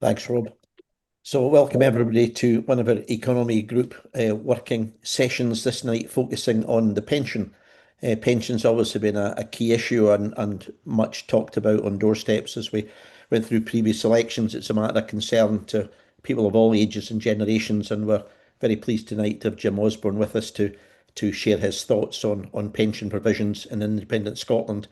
Thanks, Rob. So, welcome everybody to one of our economy group working sessions this night, focusing on the pension. Pensions obviously been a key issue and much talked about on doorsteps as we went through previous elections. It's a matter of concern to people of all ages and generations, and we're very pleased tonight to have Jim Osborne with us to share his thoughts on pension provisions in independent Scotland.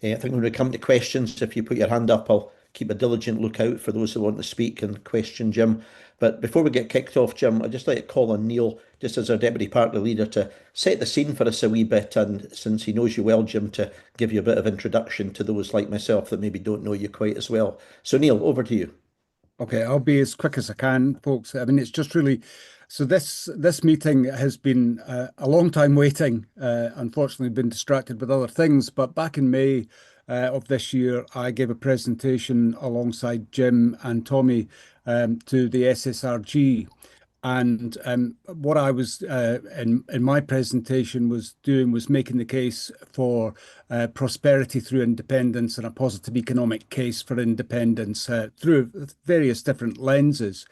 I think when we come to questions, if you put your hand up, I'll keep a diligent lookout for those who want to speak and question Jim. But before we get kicked off, Jim, I'd just like to call on Neil, just as our Deputy Party Leader, to set the scene for us a wee bit. And since he knows you well, Jim, to give you a bit of introduction to those like myself that maybe don't know you quite as well. So, Neil, over to you. Okay, I'll be as quick as I can, folks. I mean, it's just really so this meeting has been a long time waiting. Unfortunately, been distracted with other things. But back in May of this year, I gave a presentation alongside Jim and Tommy to the SSRG. And what I was in my presentation was doing was making the case for prosperity through independence and a positive economic case for independence through various different lenses.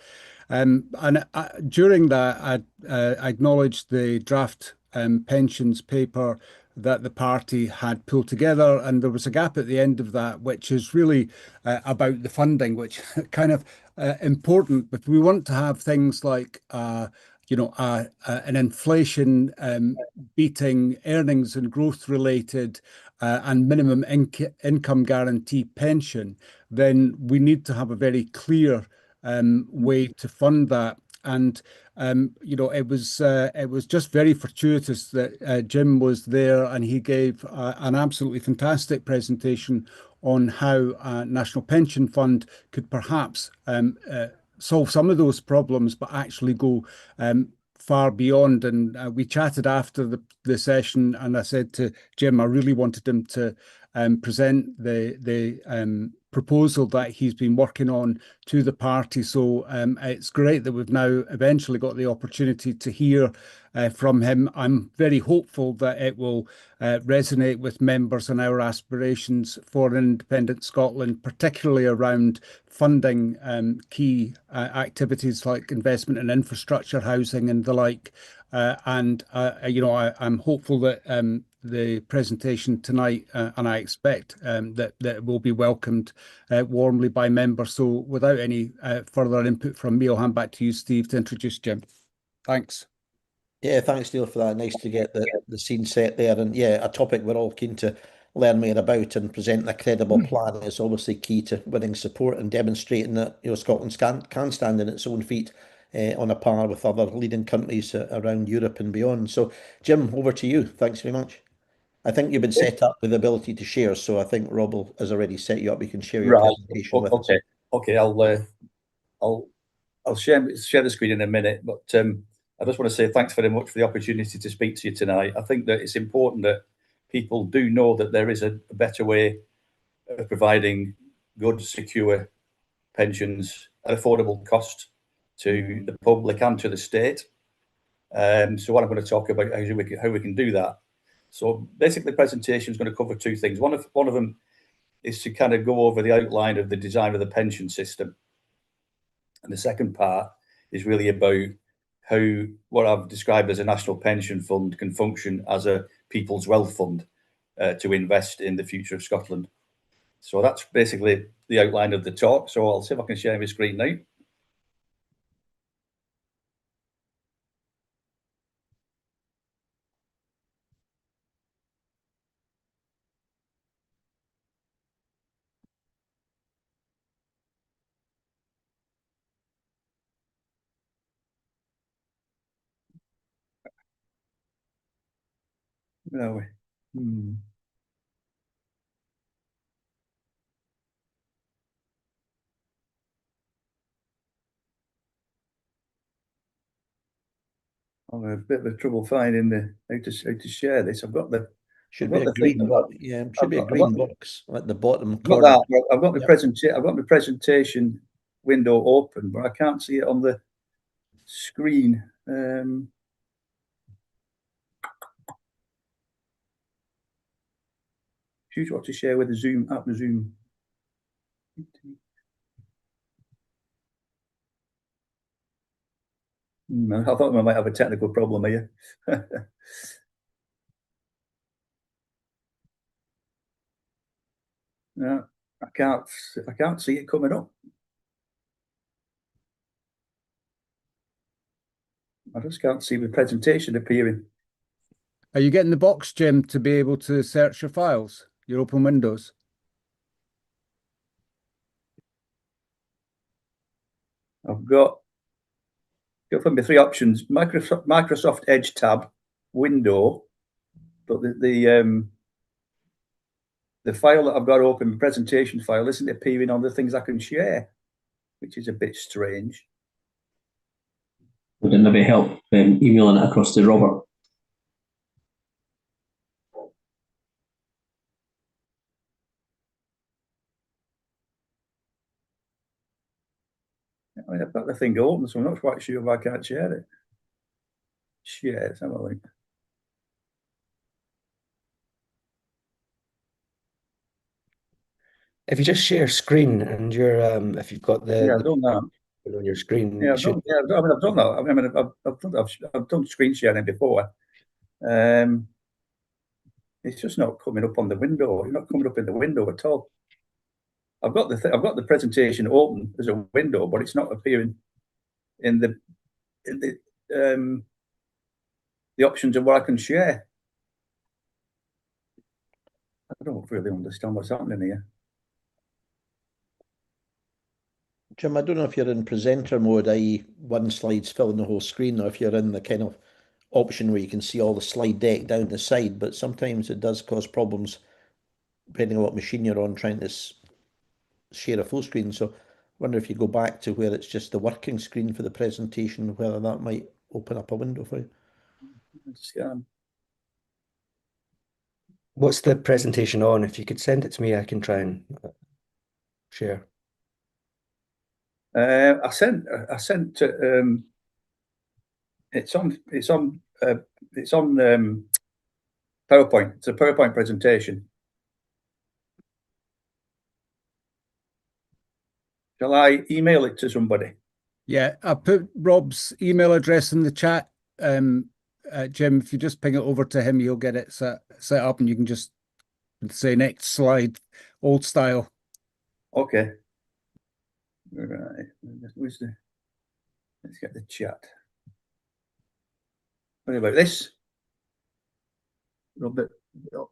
During that, I acknowledged the draft pensions paper that the party had pulled together, and there was a gap at the end of that, which is really about the funding, which kind of important. But we want to have things like an inflation beating earnings and growth related and minimum income guarantee pension. Then we need to have a very clear way to fund that. And it was just very fortuitous that Jim was there, and he gave an absolutely fantastic presentation on how a national pension fund could perhaps solve some of those problems, but actually go far beyond. And we chatted after the session, and I said to Jim, I really wanted him to present the proposal that he's been working on to the party. So it's great that we've now eventually got the opportunity to hear from him. I'm very hopeful that it will resonate with members and our aspirations for an independent Scotland, particularly around funding key activities like investment in infrastructure, housing, and the like. I'm hopeful that the presentation tonight, and I expect that it will be welcomed warmly by members. So without any further input from me, I'll hand back to you, Steve, to introduce Jim. Thanks. Yeah, thanks, Neil, for that. Nice to get the scene set there. And yeah, a topic we're all keen to learn more about, and presenting a credible plan is obviously key to winning support and demonstrating that Scotland can stand on its own feet on a par with other leading countries around Europe and beyond. So, Jim, over to you. Thanks very much. I think you've been set up with the ability to share, so I think has already set you up. You can share your Right. presentation with us. Okay. I'll share the screen in a minute, but I just want to say thanks very much for the opportunity to speak to you tonight. I think that it's important that people do know that there is a better way of providing good, secure pensions at affordable cost to the public and to the state. So what I'm going to talk about is how we can do that. So basically, the presentation is going to cover two things. One of them is to kind of go over the outline of the design of the pension system. And the second part is really about how what I've described as a national pension fund can function as a people's wealth fund to invest in the future of Scotland. So that's basically the outline of the talk. So I'll see if I can share my screen now. Where are we? I'm a bit of a trouble finding how to share this. I've got the Should be a green box. Yeah, should be a green box at the bottom I've got corner. that. I've got the presentation window open, but I can't see it on the screen. Choose what to share with the Zoom app. The Zoom. I thought we might have a technical problem here. No, I can't see it coming up. I just can't see the presentation appearing. Are you getting the box, Jim, to be able to search your files, your open windows? I've got from the three options: Microsoft Edge tab, window, but the file that I've got open, the presentation file, isn't appearing on the things I can share, which is a bit strange. Would it maybe help emailing it across to Robert? I mean, I've got the thing open, so I'm not quite sure if I can't share it. Share, let's have a look. If you just share screen and you're if you've got Yeah, I've done that. on your screen, Yeah, you should. I've done that. I mean, I've done screen sharing before. It's just not coming up on the window. It's not coming up in the window at all. I've got the presentation open as a window, but it's not appearing in the options of what I can share. I don't really understand what's happening here. Jim, I don't know if you're in presenter mode, i.e. one slide's filling the whole screen, or if you're in the kind of option where you can see all the slide deck down the side, but sometimes it does cause problems depending on what machine you're on trying to share a full screen. So I wonder if you go back to where it's just the working screen for the presentation, whether that might open up a window for you. What's the presentation on? If you could send it to me, I can try and share. I sent it's on PowerPoint. It's a PowerPoint presentation. Shall I email it to somebody? Yeah, I put Rob's email address in the chat. Jim, if you just ping it over to him, he'll get it set up, and you can just say next slide, old style. Okay. Right. Let's get the chat. What about this? Robert,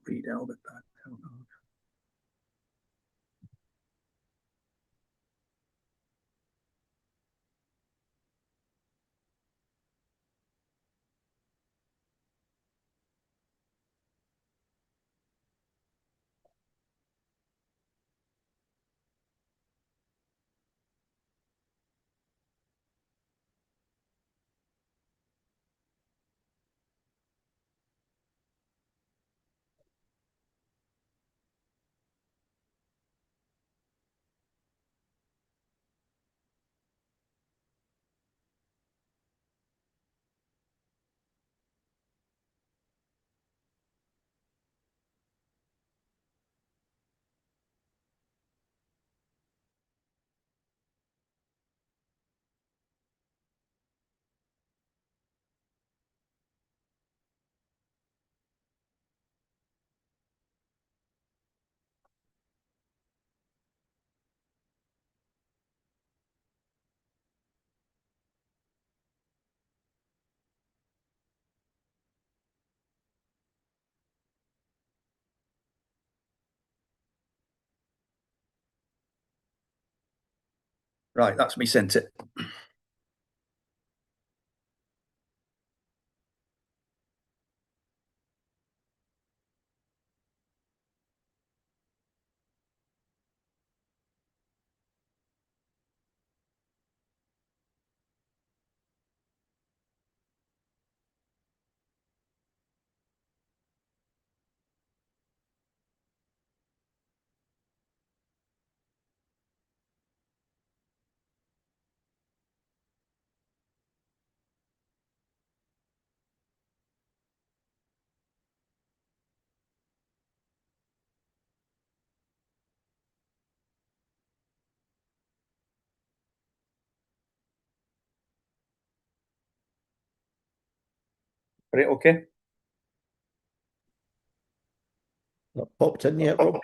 read Albert back. Right, that's me sent it. Right, okay. That popped in yet, Rob?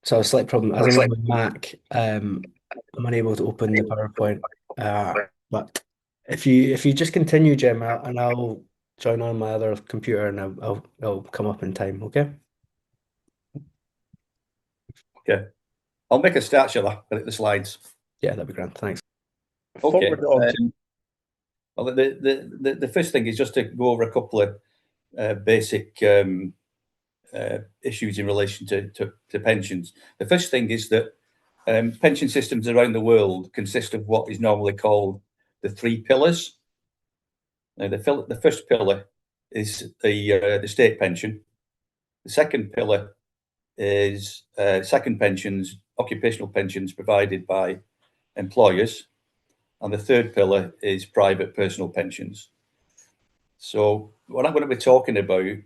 So a slight problem. As I'm on my Mac, I'm unable to open the PowerPoint. But if you just continue, Jim, and I'll join on my other computer, and I'll come up in time. Okay. Okay. I'll make a start, shall I? At the slides. Yeah, that'd be grand. Thanks. Okay. Forward it on. Well, the first thing is just to go over a couple of basic issues in relation to pensions. The first thing is that pension systems around the world consist of what is normally called the three pillars. Now, the first pillar is the state pension. The second pillar is second pensions, occupational pensions provided by employers. And the third pillar is private personal pensions. So what I'm going to be talking about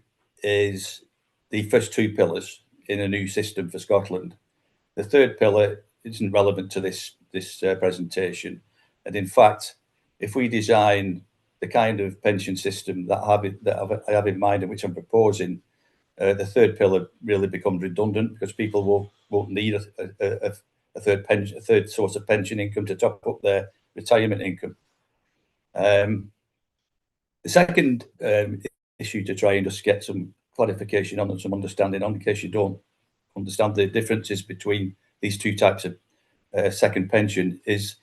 is the first two pillars in a new system for Scotland. The third pillar isn't relevant to this presentation. And in fact, if we design the kind of pension system that I have in mind and which I'm proposing, the third pillar really becomes redundant because people won't need a third source of pension income to top up their retirement income. The second issue to try and just get some clarification on and some understanding on, in case you don't understand the differences between these two types of second pension, is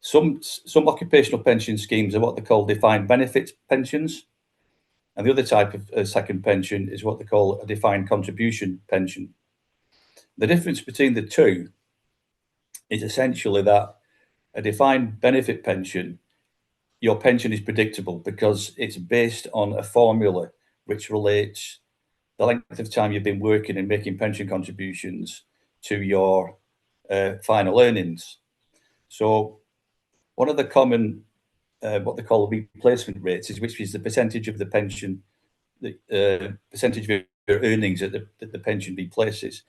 some occupational pension schemes are what they call defined benefit pensions, and the other type of second pension is what they call a defined contribution pension. The difference between the two is essentially that a defined benefit pension, your pension is predictable because it's based on a formula which relates the length of time you've been working and making pension contributions to your final earnings. So one of the common, what they call replacement rates, is which is the percentage of the pension, the percentage of your earnings that the pension replaces.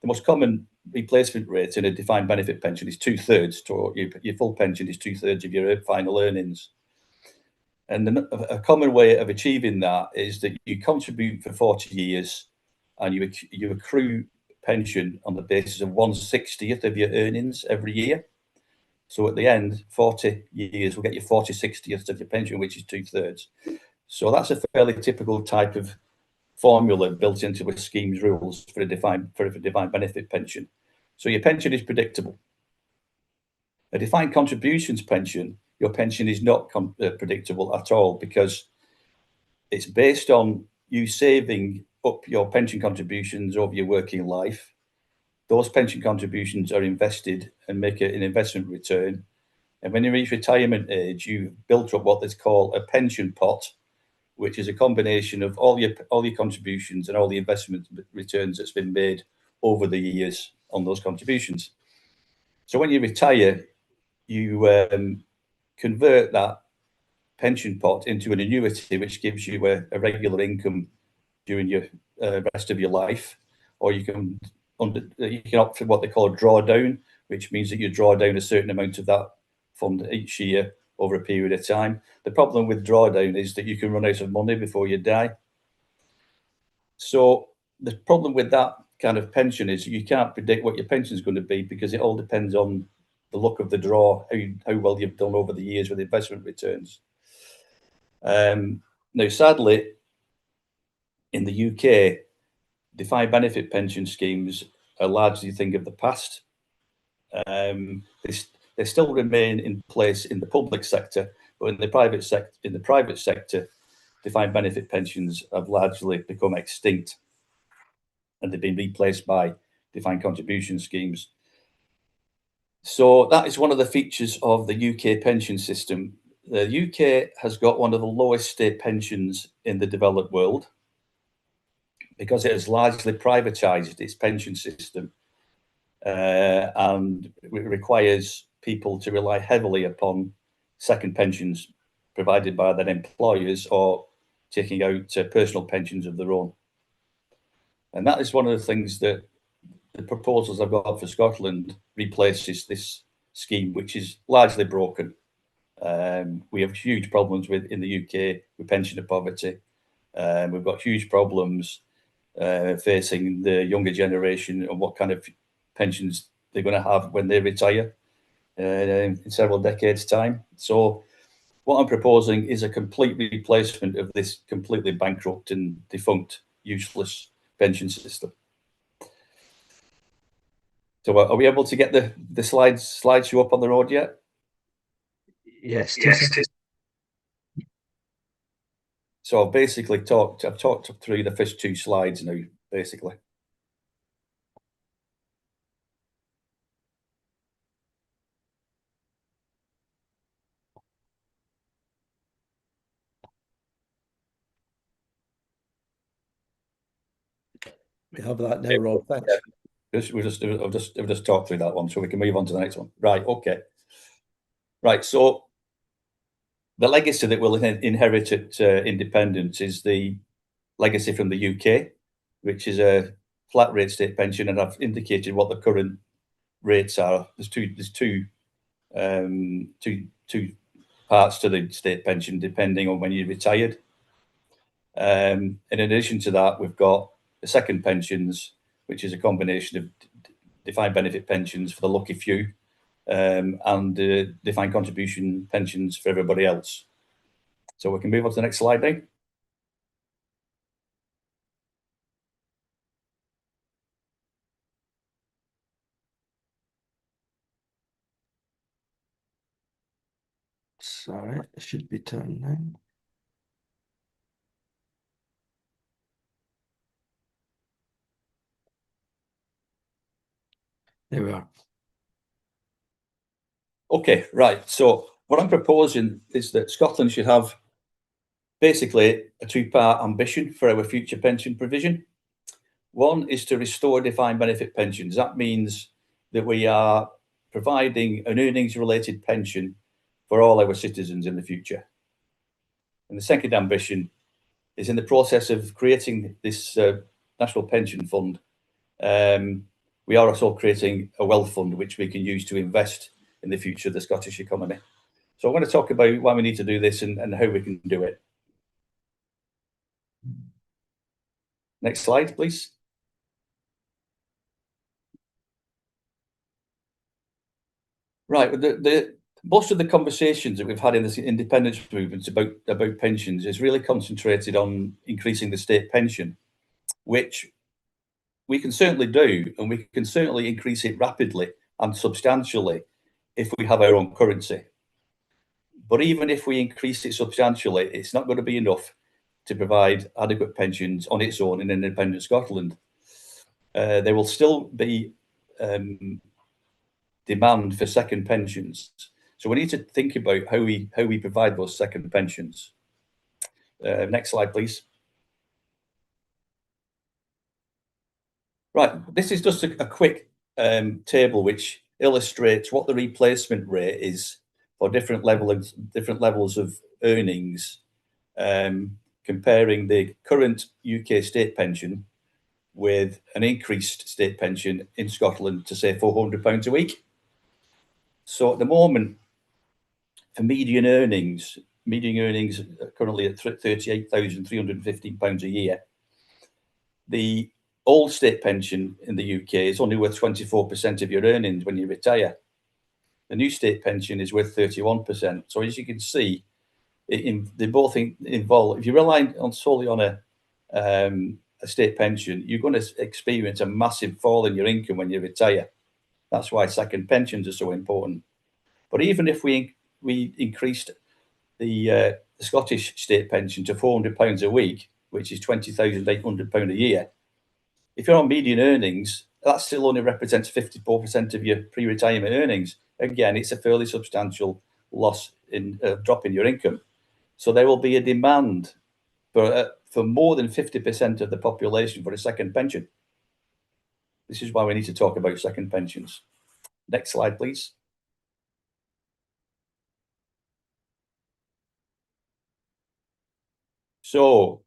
The most common replacement rate in a defined benefit pension is 2/3. So your full pension is 2/3 of your final earnings. And a common way of achieving that is that you contribute for 40 years and you accrue pension on the basis of 1/60th of your earnings every year. So at the end, 40 years will get you 40/60th of your pension, which is 2/3. So that's a fairly typical type of formula built into a scheme's rules for a defined benefit pension. So your pension is predictable. A defined contributions pension, your pension is not predictable at all because it's based on you saving up your pension contributions over your working life. Those pension contributions are invested and make an investment return. And when you reach retirement age, you've built up what is called a pension pot, which is a combination of all your contributions and all the investment returns that's been made over the years on those contributions. So when you retire, you convert that pension pot into an annuity, which gives you a regular income during your rest of your life, or you can opt for what they call a drawdown, which means that you draw down a certain amount of that fund each year over a period of time. The problem with drawdown is that you can run out of money before you die. So the problem with that kind of pension is you can't predict what your pension is going to be because it all depends on the luck of the draw, how well you've done over the years with investment returns. Now, sadly, in the UK, defined benefit pension schemes are largely a thing of the past. They still remain in place in the public sector, but in the private sector, defined benefit pensions have largely become extinct, and they've been replaced by defined contribution schemes. So that is one of the features of the UK pension system. The UK has got one of the lowest state pensions in the developed world because it has largely privatised its pension system, and it requires people to rely heavily upon second pensions provided by their employers or taking out personal pensions of their own. And that is one of the things that the proposals I've got for Scotland replaces this scheme, which is largely broken. We have huge problems in the UK with pensioner poverty. We've got huge problems facing the younger generation and what kind of pensions they're going to have when they retire in several decades' time. So what I'm proposing is a complete replacement of this completely bankrupt and defunct, useless pension system. So are we able to get the slideshow up on the road yet? Yes. So I've talked through the first 2 slides now, basically. We have that now, Rob. Thanks. I've just talked through that one, so we can move on to the next one. Right. Okay. Right. So the legacy that we'll inherit at independence is the legacy from the UK, which is a flat rate state pension, and I've indicated what the current rates are. There's two parts to the state pension, depending on when you retired. In addition to that, we've got the second pensions, which is a combination of defined benefit pensions for the lucky few, and defined contribution pensions for everybody else. So we can move on to the next slide now. Sorry, it should be turned now. There we are. Okay, right. So what I'm proposing is that Scotland should have basically a 2-part ambition for our future pension provision. One is to restore defined benefit pensions. That means that we are providing an earnings-related pension for all our citizens in the future. And the second ambition is in the process of creating this National Pension Fund. We are also creating a wealth fund which we can use to invest in the future of the Scottish economy. So I'm going to talk about why we need to do this and how we can do it. Next slide, please. Right, most of the conversations that we've had in this independence movement about pensions is really concentrated on increasing the state pension, which we can certainly do, and we can certainly increase it rapidly and substantially if we have our own currency. But even if we increase it substantially, it's not going to be enough to provide adequate pensions on its own in independent Scotland. There will still be demand for second pensions. So we need to think about how we provide those second pensions. Next slide, please. Right, this is just a quick table which illustrates what the replacement rate is for different levels of earnings, comparing the current UK state pension with an increased state pension in Scotland to say £400 a week. So at the moment, for median earnings are currently at £38,315 a year. The old state pension in the UK is only worth 24% of your earnings when you retire. The new state pension is worth 31%. So as you can see, they both involve, if you rely solely on a state pension, you're going to experience a massive fall in your income when you retire. That's why second pensions are so important. But even if we increased the Scottish state pension to £400 a week, which is £20,800 a year, if you're on median earnings, that still only represents 54% of your pre-retirement earnings. Again, it's a fairly substantial loss in drop in your income. So there will be a demand for more than 50% of the population for a second pension. This is why we need to talk about second pensions. Next slide, please. So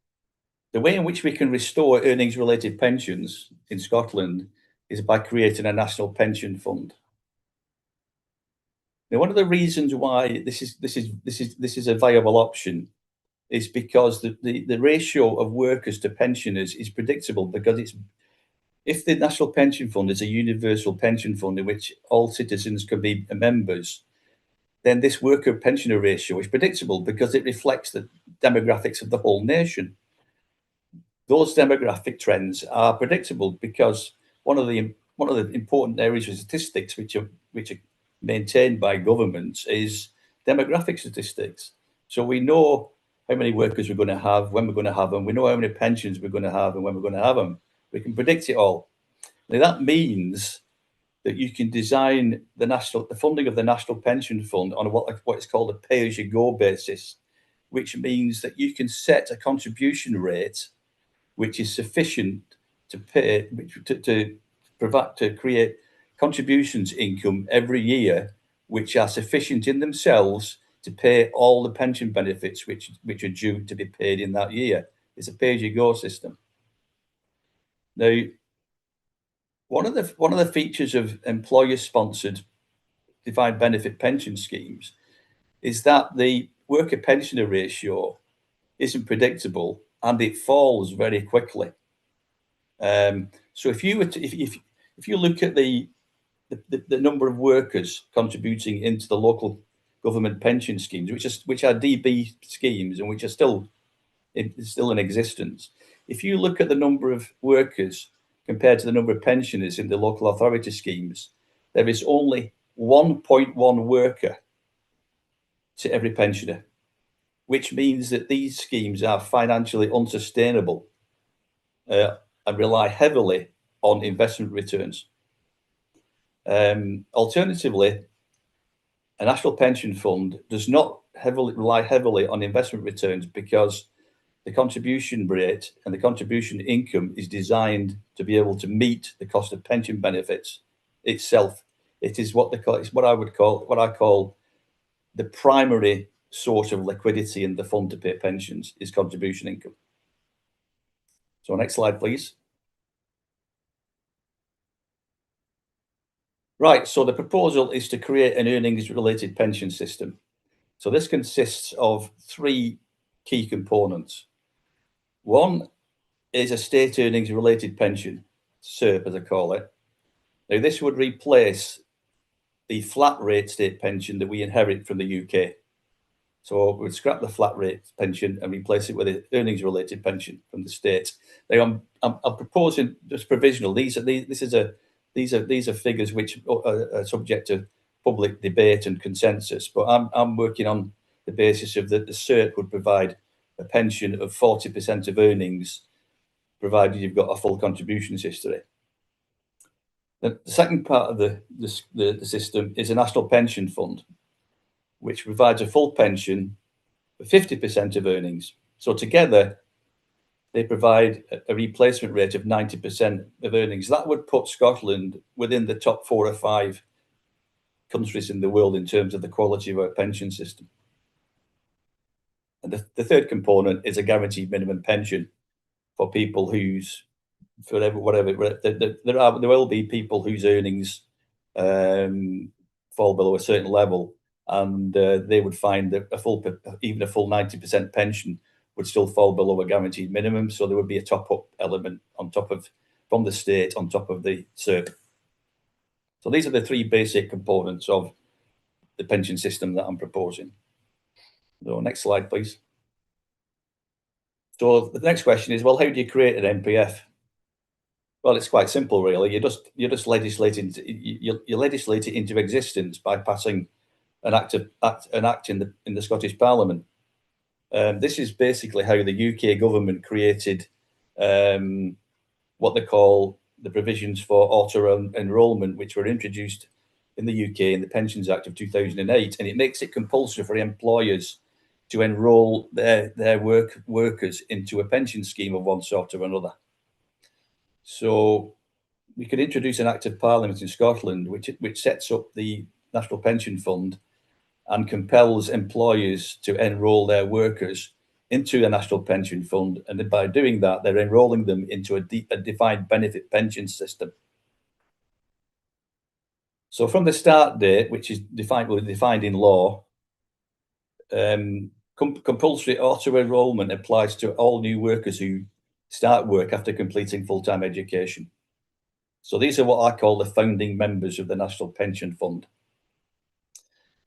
the way in which we can restore earnings-related pensions in Scotland is by creating a national pension fund. Now, one of the reasons why this is a viable option is because the ratio of workers to pensioners is predictable, because if the National Pension Fund is a universal pension fund in which all citizens can be members, then this worker pensioner ratio is predictable because it reflects the demographics of the whole nation. Those demographic trends are predictable because one of the important areas of statistics which are maintained by governments is demographic statistics. So we know how many workers we're going to have, when we're going to have them. We know how many pensions we're going to have and when we're going to have them. We can predict it all. Now, that means that you can design the funding of the National Pension Fund on what is called a pay-as-you-go basis, which means that you can set a contribution rate which is sufficient to pay to create contributions income every year, which are sufficient in themselves to pay all the pension benefits which are due to be paid in that year. It's a pay-as-you-go system. Now, one of the features of employer-sponsored defined benefit pension schemes is that the worker pensioner ratio isn't predictable and it falls very quickly. So if you look at the number of workers contributing into the local government pension schemes, which are DB schemes and which are still in existence, if you look at the number of workers compared to the number of pensioners in the local authority schemes, there is only 1.1 worker to every pensioner, which means that these schemes are financially unsustainable and rely heavily on investment returns. Alternatively, a national pension fund does not rely heavily on investment returns because the contribution rate and the contribution income is designed to be able to meet the cost of pension benefits itself. It is what I call the primary source of liquidity in the fund to pay pensions is contribution income. So next slide, please. Right, so the proposal is to create an earnings-related pension system. So this consists of three key components. One is a state earnings-related pension, SERP as I call it. Now this would replace the flat rate state pension that we inherit from the UK. So we'd scrap the flat rate pension and replace it with an earnings-related pension from the state. Now I'm proposing just provisional. These are figures which are subject to public debate and consensus. But I'm working on the basis of that the SERP would provide a pension of 40% of earnings, provided you've got a full contributions history. The second part of the system is a national pension fund, which provides a full pension for 50% of earnings. So together, they provide a replacement rate of 90% of earnings. That would put Scotland within the top 4 or 5 countries in the world in terms of the quality of our pension system. And the third component is a guaranteed minimum pension for people whose, there will be people whose earnings fall below a certain level, and they would find that even a full 90% pension would still fall below a guaranteed minimum. So there would be a top-up element from the state on top of the SERP. So these are the three basic components of the pension system that I'm proposing. So next slide, please. So the next question is, well, how do you create an NPF? Well, it's quite simple, really. You're just legislating. You legislate it into existence by passing an act in the Scottish Parliament. This is basically how the UK government created what they call the provisions for auto enrolment, which were introduced in the UK in the Pensions Act of 2008, and it makes it compulsory for employers to enrol their workers into a pension scheme of one sort or another. So we could introduce an Act of Parliament in Scotland which sets up the National Pension Fund and compels employers to enrol their workers into a national pension fund, and by doing that, they're enrolling them into a defined benefit pension system. So from the start date, which is defined in law, compulsory auto-enrolment applies to all new workers who start work after completing full-time education. So these are what I call the founding members of the National Pension Fund.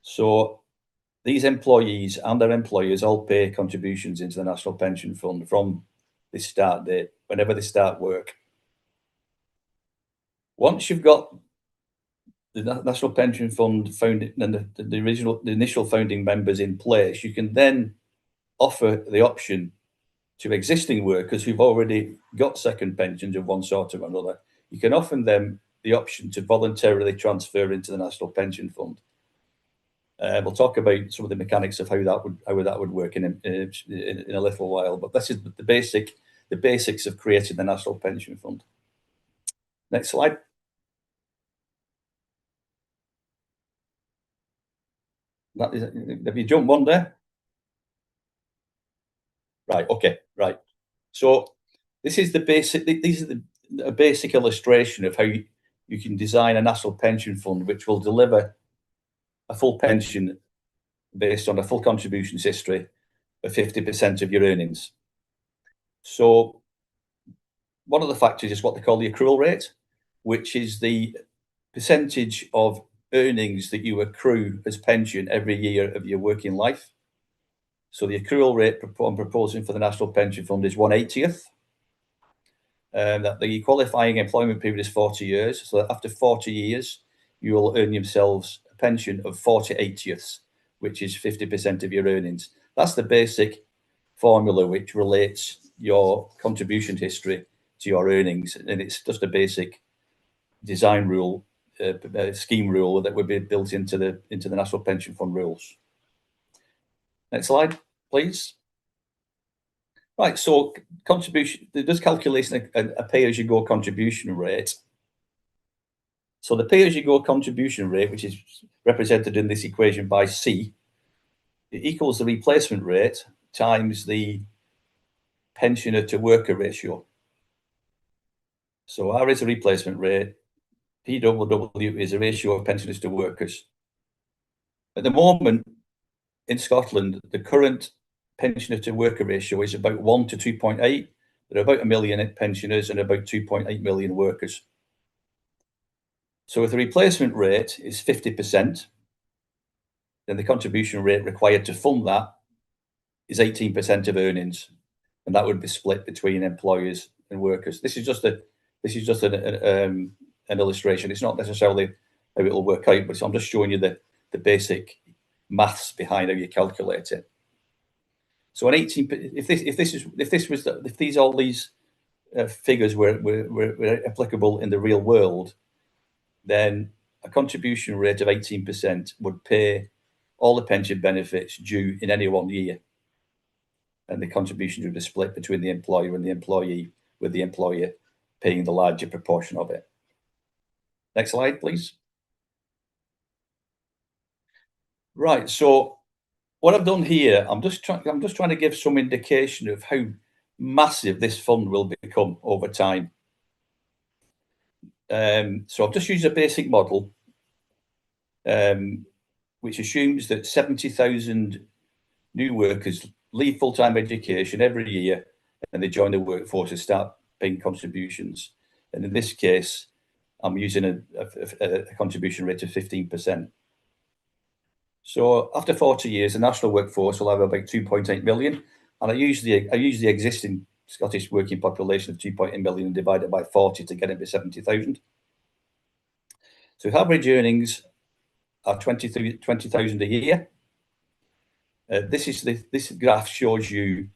So these employees and their employers all pay contributions into the National Pension Fund from this start date, whenever they start work. Once you've got the National Pension Fund founded and the initial founding members in place, you can then offer the option to existing workers who've already got second pensions of one sort or another. You can offer them the option to voluntarily transfer into the National Pension Fund. We'll talk about some of the mechanics of how that would work in a little while, but this is the basics of creating the National Pension Fund. Next slide. Have you jumped one there? Right. Okay. Right. So this is the basic. These are a basic illustration of how you can design a national pension fund, which will deliver a full pension based on a full contributions history of 50% of your earnings. So one of the factors is what they call the accrual rate, which is the percentage of earnings that you accrue as pension every year of your working life. So the accrual rate I'm proposing for the National Pension Fund is 1/80th. That the qualifying employment period is 40 years. So that after 40 years, you will earn yourselves a pension of 40/80ths, which is 50% of your earnings. That's the basic formula which relates your contribution history to your earnings. And it's just a basic design rule, scheme rule that would be built into the National Pension Fund rules. Next slide, please. Right, so contribution, there's calculation a pay-as-you-go contribution rate. So the pay-as-you-go contribution rate, which is represented in this equation by C, it equals the replacement rate times the pensioner to worker ratio. So R is a replacement rate, PWW is a ratio of pensioners to workers. At the moment, in Scotland, the current pensioner to worker ratio is about 1 to 2.8. There are about 1 million pensioners and about 2.8 million workers. So if the replacement rate is 50%, then the contribution rate required to fund that is 18% of earnings, and that would be split between employers and workers. This is just an illustration. It's not necessarily how it will work out, but I'm just showing you the basic maths behind how you calculate it. So an 18, if all these figures were applicable in the real world, then a contribution rate of 18% would pay all the pension benefits due in any one year, and the contributions would be split between the employer and the employee, with the employer paying the larger proportion of it. Next slide, please. Right. So what I've done here, I'm just trying to give some indication of how massive this fund will become over time. So I've just used a basic model, which assumes that 70,000 new workers leave full-time education every year and they join the workforce and start paying contributions. And in this case, I'm using a contribution rate of 15%. So after 40 years, the national workforce will have about 2.8 million. And I use the existing Scottish working population of 2.8 million and divide it by 40 to get it to 70,000. So if average earnings are 20,000 a year, this graph shows you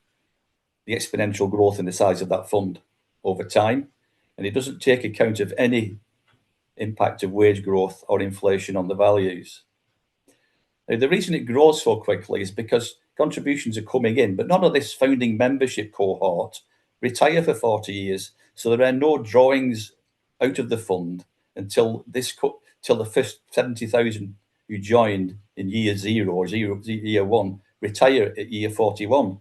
the exponential growth in the size of that fund over time, and it doesn't take account of any impact of wage growth or inflation on the values. Now, the reason it grows so quickly is because contributions are coming in, but none of this founding membership cohort retire for 40 years, so there are no drawings out of the fund until the first 70,000 who joined in year 0 or year 1 retire at year 41.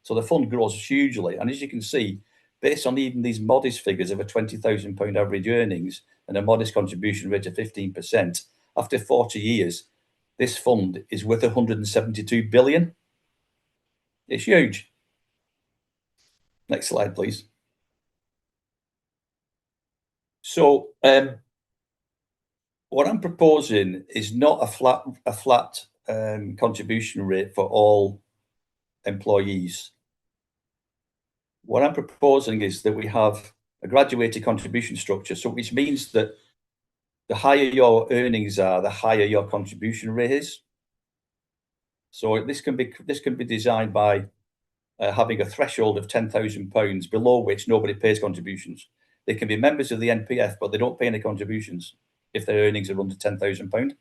So the fund grows hugely. And as you can see, based on even these modest figures of a £20,000 average earnings and a modest contribution rate of 15%, after 40 years, this fund is worth 172 billion. It's huge. Next slide, please. So what I'm proposing is not a flat contribution rate for all employees. What I'm proposing is that we have a graduated contribution structure, so which means that the higher your earnings are, the higher your contribution rate is. So this can be designed by having a threshold of £10,000 below which nobody pays contributions. They can be members of the NPF, but they don't pay any contributions if their earnings are under £10,000.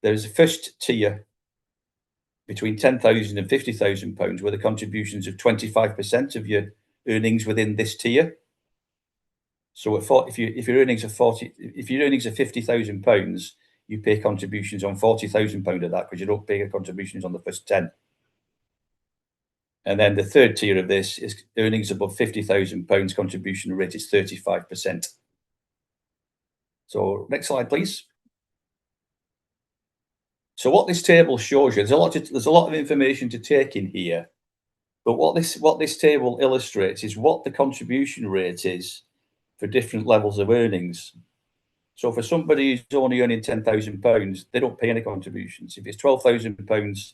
There is a first tier between £10,000 and £50,000 where the contributions of 25% of your earnings within this tier. So if your earnings are £50,000, you pay contributions on £40,000 of that because you don't pay contributions on the first 10. And then the third tier of this is earnings above £50,000, contribution rate is 35%. So next slide, please. So what this table shows you, there's a lot of information to take in here, but what this table illustrates is what the contribution rate is for different levels of earnings. So for somebody who's only earning £10,000, they don't pay any contributions. If it's £12,000,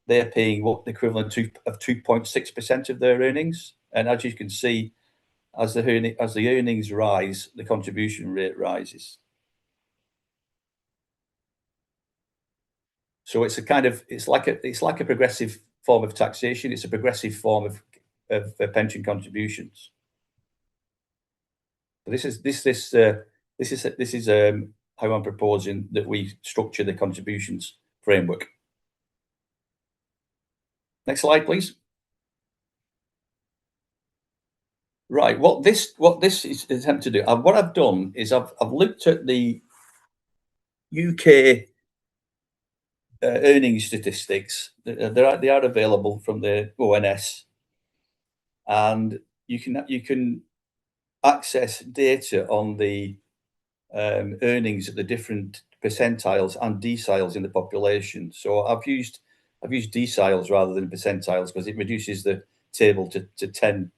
they're paying what the equivalent of 2.6% of their earnings. And as you can see, as the earnings rise, the contribution rate rises. So it's like a progressive form of taxation. It's a progressive form of pension contributions. This is how I'm proposing that we structure the contributions framework. Next slide, please. Right, what this is attempt to do. What I've done is I've looked at the UK earnings statistics. They are available from the ONS, and you can access data on the earnings at the different percentiles and deciles in the population. So I've used deciles rather than percentiles because it reduces the table to 10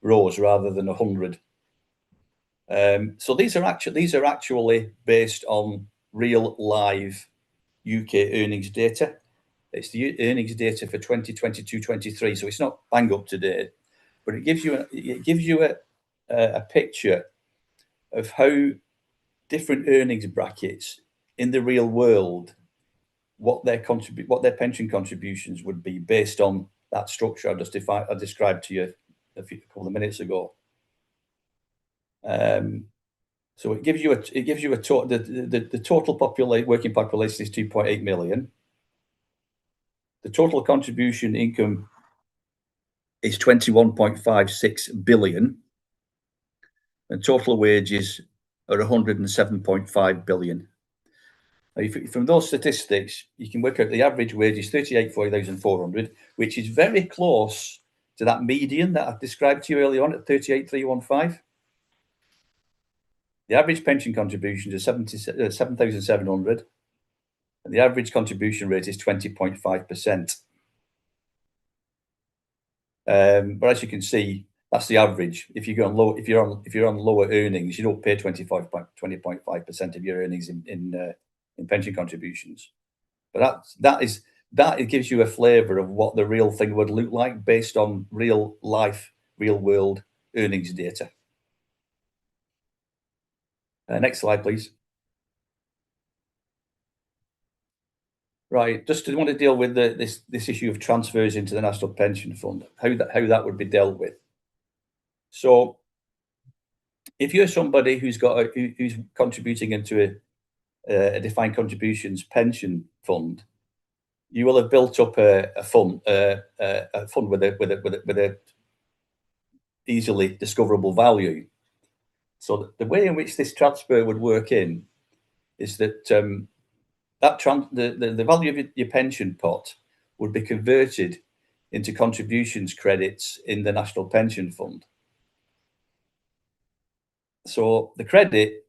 rows rather than 100. So these are actually based on real live UK earnings data. It's the earnings data for 2022-23, so it's not bang up to date, but it gives you a picture of how different earnings brackets in the real world, what their pension contributions would be based on that structure I described to you a couple of minutes ago. So it gives you a total. The total working population is 2.8 million. The total contribution income is 21.56 billion, and total wages are 107.5 billion. Now, from those statistics, you can work out the average wage is 38,400, which is very close to that median that I described to you earlier on at 38,315. The average pension contributions are 7,700, and the average contribution rate is 20.5%. But as you can see, that's the average. If you're on lower earnings, you don't pay 20.5% of your earnings in pension contributions. But that gives you a flavour of what the real thing would look like based on real world earnings data. Next slide, please. Right, just want to deal with this issue of transfers into the National Pension Fund, how that would be dealt with. So, if you're somebody who's contributing into a defined contributions pension fund, you will have built up a fund with a easily discoverable value. So the way in which this transfer would work is that the value of your pension pot would be converted into contributions credits in the National Pension Fund. So the credit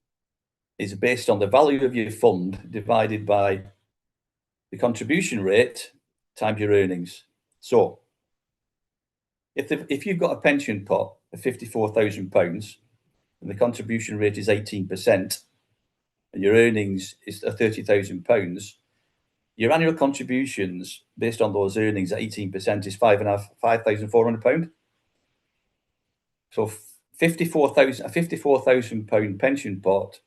is based on the value of your fund divided by the contribution rate times your earnings. So if you've got a pension pot of £54,000 and the contribution rate is 18% and your earnings is £30,000, your annual contributions based on those earnings at 18% is £5,400. So a £54,000 pension pot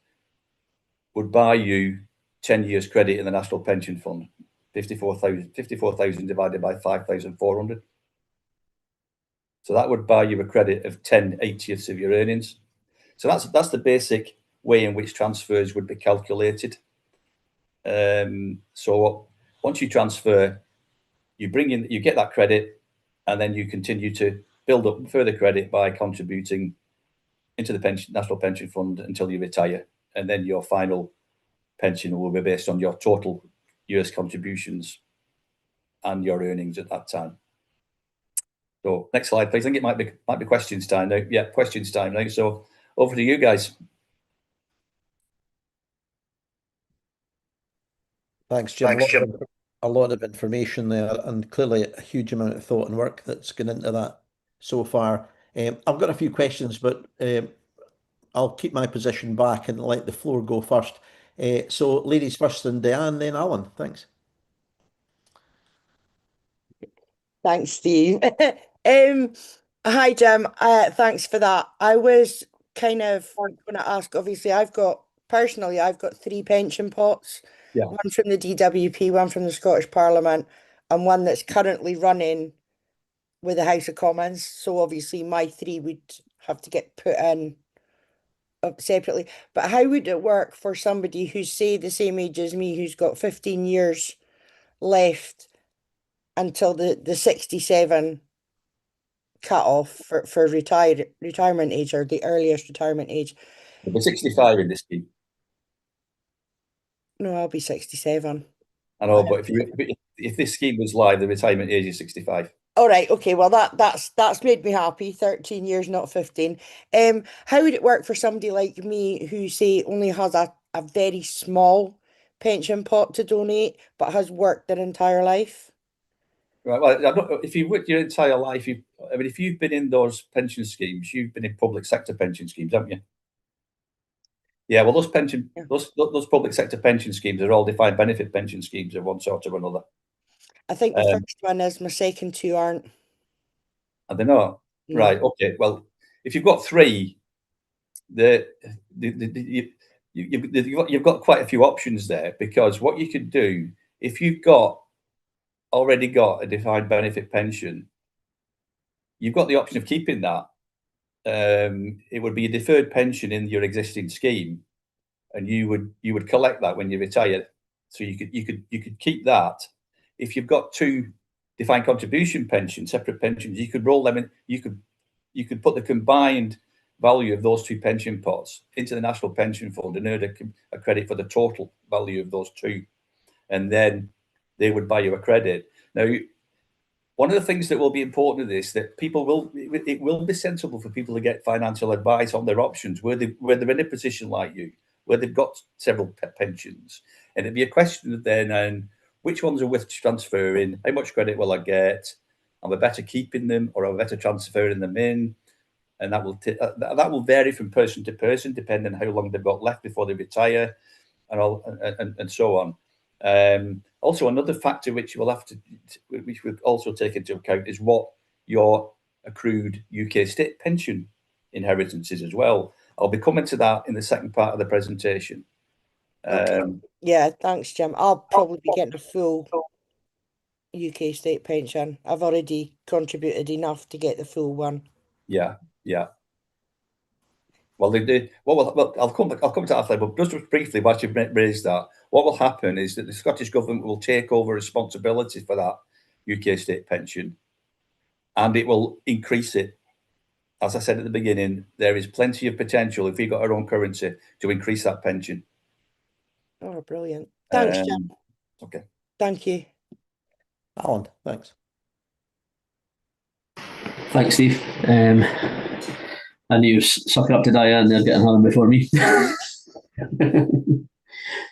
would buy you 10 years credit in the National Pension Fund. 54,000 divided by 5,400. So that would buy you a credit of 10/80ths of your earnings. So that's the basic way in which transfers would be calculated. So once you transfer, you get that credit, and then you continue to build up further credit by contributing into the National Pension Fund until you retire, and then your final pension will be based on your total year's contributions and your earnings at that time. So next slide, please. I think it might be questions time now. Yeah, questions time now. So over to you guys. Thanks, Jim. A lot of information there, and clearly a huge amount of thought and work that's gone into that so far. I've got a few questions, but I'll keep my position back and let the floor go first. So ladies first, and Diane, then Alan. Thanks. Thanks, Steve. Hi, Jim. Thanks for that. I was kind of going to ask, obviously, I've got 3 pension pots. Yeah. One from the DWP, one from the Scottish Parliament, and one that's currently running with the House of Commons. So obviously my 3 would have to get put in separately. But how would it work for somebody who's, say, the same age as me, who's got 15 years left until the 67 cut off for retirement age, or the earliest retirement age? It'll be 65 in this scheme. No, I'll be 67. I know, but if this scheme was live, the retirement age is 65. All right, okay. Well, that's made me happy. 13 years, not 15. How would it work for somebody like me who, say, only has a very small pension pot to donate, but has worked their entire life? Right. Well, if you've worked your entire life, if you've been in those pension schemes, you've been in public sector pension schemes, haven't you? Yeah. Well, those public sector pension schemes are all defined benefit pension schemes of one sort or another. I think the first one is. My second 2 aren't. Are they not? No. Right. Okay. Well, if you've got 3, you've got quite a few options there, because what you could do if you've already got a defined benefit pension, you've got the option of keeping that. It would be a deferred pension in your existing scheme, and you would collect that when you retire. So you could keep that. If you've got 2 defined contribution pensions, separate pensions, you could roll them in. You could put the combined value of those 2 pension pots into the National Pension Fund and earn a credit for the total value of those 2, and then they would buy you a credit. Now, one of the things that will be important to this, that it will be sensible for people to get financial advice on their options where they're in a position like you, where they've got several pensions, and it'd be a question of then, which ones are worth transferring? How much credit will I get? Am I better keeping them, or am I better transferring them in? And that will vary from person to person, depending on how long they've got left before they retire, and so on. Also, another factor which we'll also take into account is what your accrued UK state pension inheritance is as well. I'll be coming to that in the second part of the presentation. Okay. Yeah, thanks, Jim. I'll probably be getting a full UK state pension. I've already contributed enough to get the full one. Yeah. Well, I'll come to that after, but just briefly, whilst you've raised that, what will happen is that the Scottish Government will take over responsibility for that UK state pension, and it will increase it. As I said at the beginning, there is plenty of potential, if we got our own currency, to increase that pension. Oh, brilliant. Thanks, Jim. Okay. Thank you. Alan, thanks. Thanks, Steve. I knew you were sucking up to Diane there, getting on before me.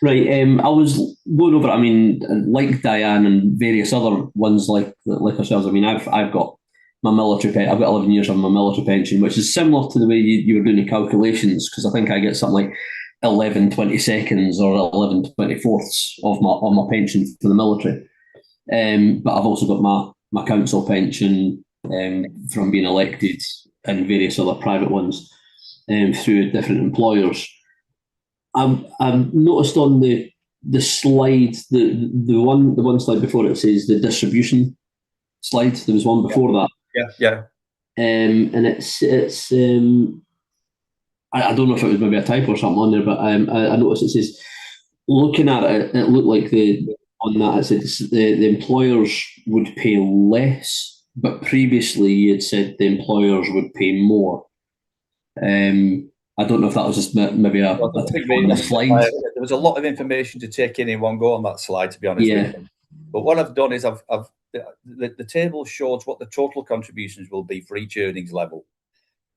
Right, I was going over. I mean, like Diane and various other ones like ourselves. I mean, I've got my military pension. I've got 11 years of my military pension, which is similar to the way you were doing the calculations, because I think I get something like 11/22 or 11/24 of my pension for the military. But I've also got my council pension from being elected and various other private ones through different employers. I've noticed on the slide, the one slide before it says the distribution slide. There was one before that. Yeah. And it's I don't know if it was maybe a typo or something on there, but I noticed it says, looking at it, it looked like on that it said the employers would pay less, but previously you had said the employers would pay more. I don't know if that was just maybe a typo on the slide. There was a lot of information to take in one go on that slide, to be honest with you. But what I've done is the table shows what the total contributions will be for each earnings level,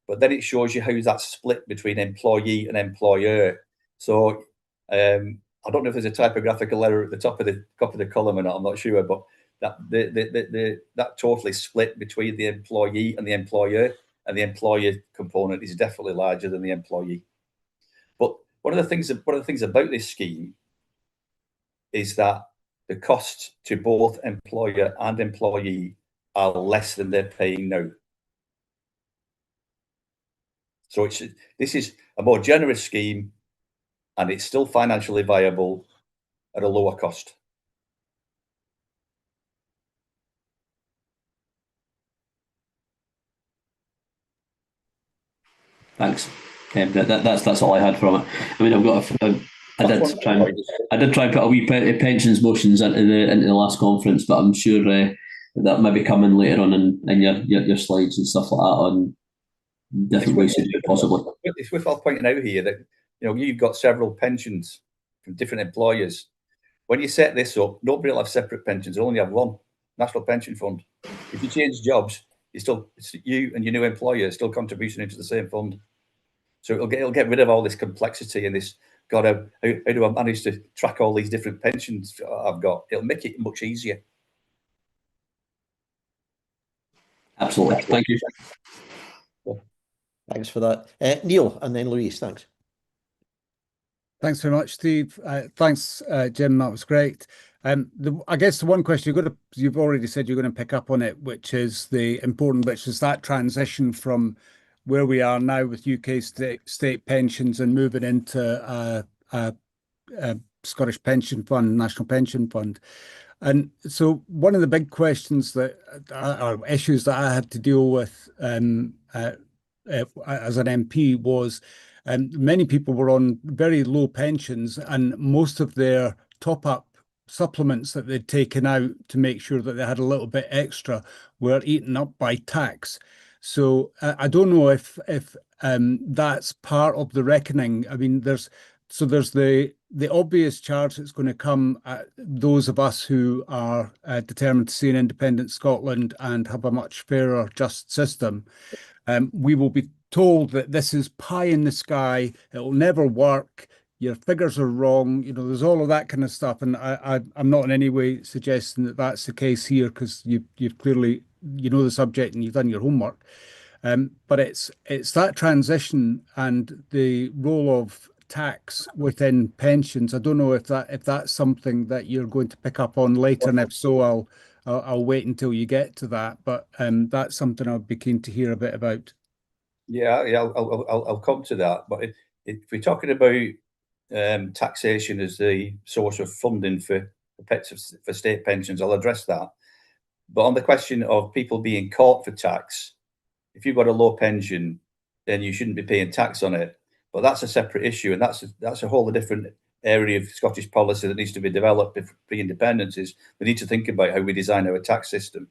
but then it shows you how that's split between employee and employer. So I don't know if there's a typographical error at the top of the column or not. I'm not sure, but that totally split between the employee and the employer, and the employer component is definitely larger than the employee. But one of the things about this scheme is that the costs to both employer and employee are less than they're paying now. So this is a more generous scheme, and it's still financially viable at a lower cost. Thanks. That's all I had from it. I mean, I've got I did try and put a wee pensions motions into the last conference, but I'm sure that may be coming later on in your slides and stuff like that on different ways to do it possibly. It's worthwhile pointing out here that you've got several pensions from different employers. When you set this up, nobody will have separate pensions. They'll only have one national pension fund. If you change jobs, it's you and your new employer still contributing into the same fund. So it'll get rid of all this complexity and this. God, how do I manage to track all these different pensions I've got? It'll make it much easier. Absolutely. Thank you. Thanks for that. Neil, and then Louise, thanks. Thanks very much, Steve. Thanks, Jim. That was great. I guess the one question you've already said you're going to pick up on it, which is the important, which is that transition from where we are now with UK state pensions and moving into a Scottish Pension Fund, National Pension Fund. And so one of the big questions that are issues that I had to deal with as an MP was many people were on very low pensions, and most of their top-up supplements that they'd taken out to make sure that they had a little bit extra were eaten up by tax. So I don't know if that's part of the reckoning. I mean, there's the obvious charge that's going to come at those of us who are determined to see an independent Scotland and have a much fairer, just system. We will be told that this is pie in the sky, it will never work, your figures are wrong, there's all of that kind of stuff. And I'm not in any way suggesting that that's the case here, because you've clearly, the subject and you've done your homework. But it's that transition and the role of tax within pensions. I don't know if that's something that you're going to pick up on later, and if so, I'll wait until you get to that. But that's something I'd be keen to hear a bit about. Yeah, I'll come to that. But if we're talking about taxation as the source of funding for state pensions, I'll address that. But on the question of people being caught for tax, if you've got a low pension, then you shouldn't be paying tax on it. But that's a separate issue, and that's a whole different area of Scottish policy that needs to be developed pre-independence. Is we need to think about how we design our tax system.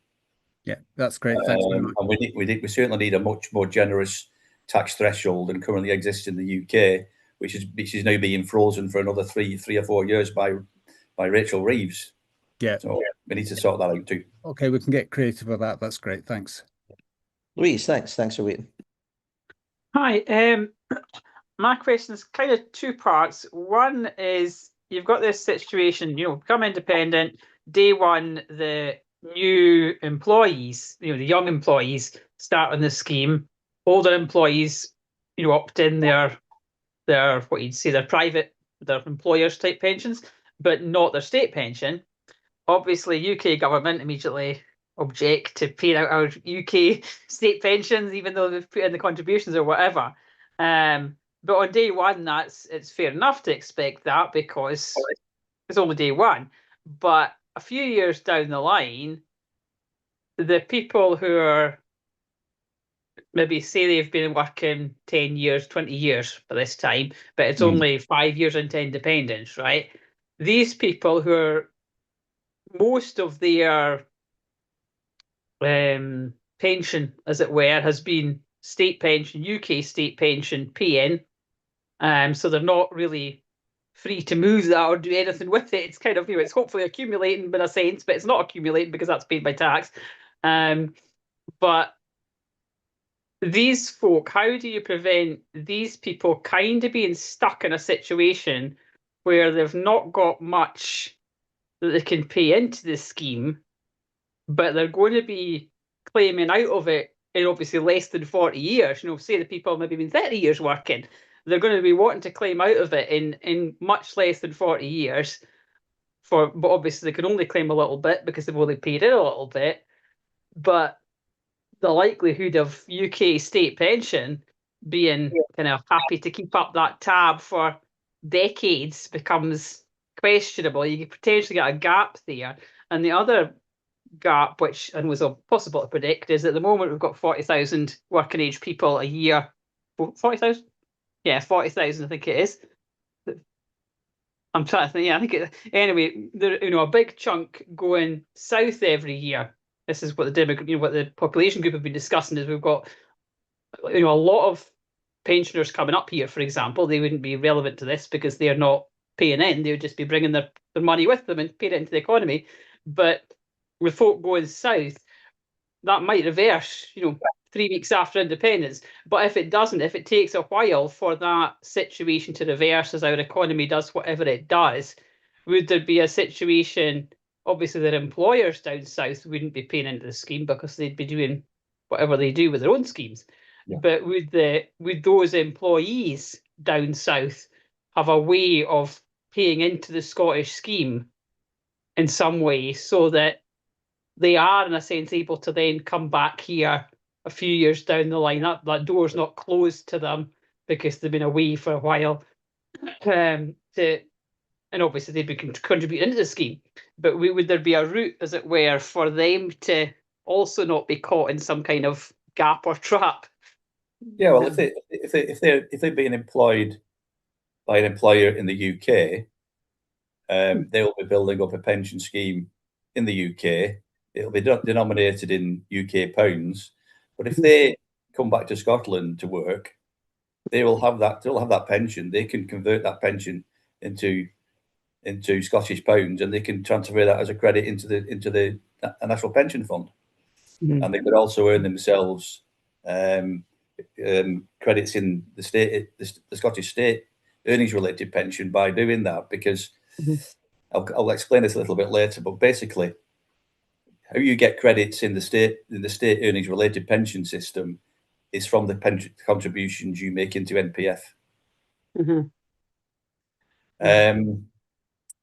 Yeah, that's great. Thanks very much. And we certainly need a much more generous tax threshold than currently exists in the UK, which is now being frozen for another three or 4 years by Rachel Reeves. Yeah. So we need to sort that out too. Okay, we can get creative with that. That's great. Thanks. Louise, thanks for waiting. Hi, my question is kind of two parts. One is you've got this situation, become independent. Day one, the new employees, the young employees start on the scheme. Older employees, opt in their what you'd say their private, their employers type pensions, but not their state pension. Obviously, UK government immediately object to paying out our UK state pensions, even though they've put in the contributions or whatever. But on day one, it's fair enough to expect that because it's only day one. But a few years down the line, the people who are maybe say they've been working 10 years, 20 years by this time, but it's only 5 years into independence, right? These people who are most of their pension, as it were, has been state pension, UK state pension, PN. So they're not really free to move that or do anything with it. It's kind of, it's hopefully accumulating in a sense, but it's not accumulating because that's paid by tax. But these folk, how do you prevent these people kind of being stuck in a situation where they've not got much that they can pay into the scheme, but they're going to be claiming out of it in obviously less than 40 years? Say the people maybe been 30 years working, they're going to be wanting to claim out of it in much less than 40 years. But obviously they can only claim a little bit because they've only paid in a little bit. But the likelihood of UK state pension being kind of happy to keep up that tab for decades becomes questionable. You could potentially get a gap there. And the other gap, which and was possible to predict, is at the moment we've got 40,000 working age people a year. 40,000? Yeah, 40,000, I think it is. I'm trying to think. Yeah, I think it. Anyway, there, a big chunk going south every year. This is what what the population group have been discussing. Is we've got, a lot of pensioners coming up here. For example, they wouldn't be relevant to this because they are not paying in. They would just be bringing their money with them and paying it into the economy. But with folk going south, that might reverse, 3 weeks after independence. But if it doesn't, if it takes a while for that situation to reverse as our economy does whatever it does, would there be a situation, obviously their employers down south wouldn't be paying into the scheme because they'd be doing whatever they do with their own schemes. Yeah. But would those employees down south have a way of paying into the Scottish scheme in some way so that they are, in a sense, able to then come back here a few years down the line? That door's not closed to them because they've been away for a while. And obviously they'd be contributing into the scheme. But would there be a route, as it were, for them to also not be caught in some kind of gap or trap? Yeah, well, if they're being employed by an employer in the UK, they'll be building up a pension scheme in the UK. It'll be denominated in UK pounds, but if they come back to Scotland to work, they'll have that pension. They can convert that pension into Scottish pounds, and they can transfer that as a credit into the National Pension Fund. And they could also earn themselves credits in the Scottish state earnings related pension by doing that. Because I'll explain this a little bit later, but basically, how you get credits in the state earnings related pension system is from the pension contributions you make into NPF.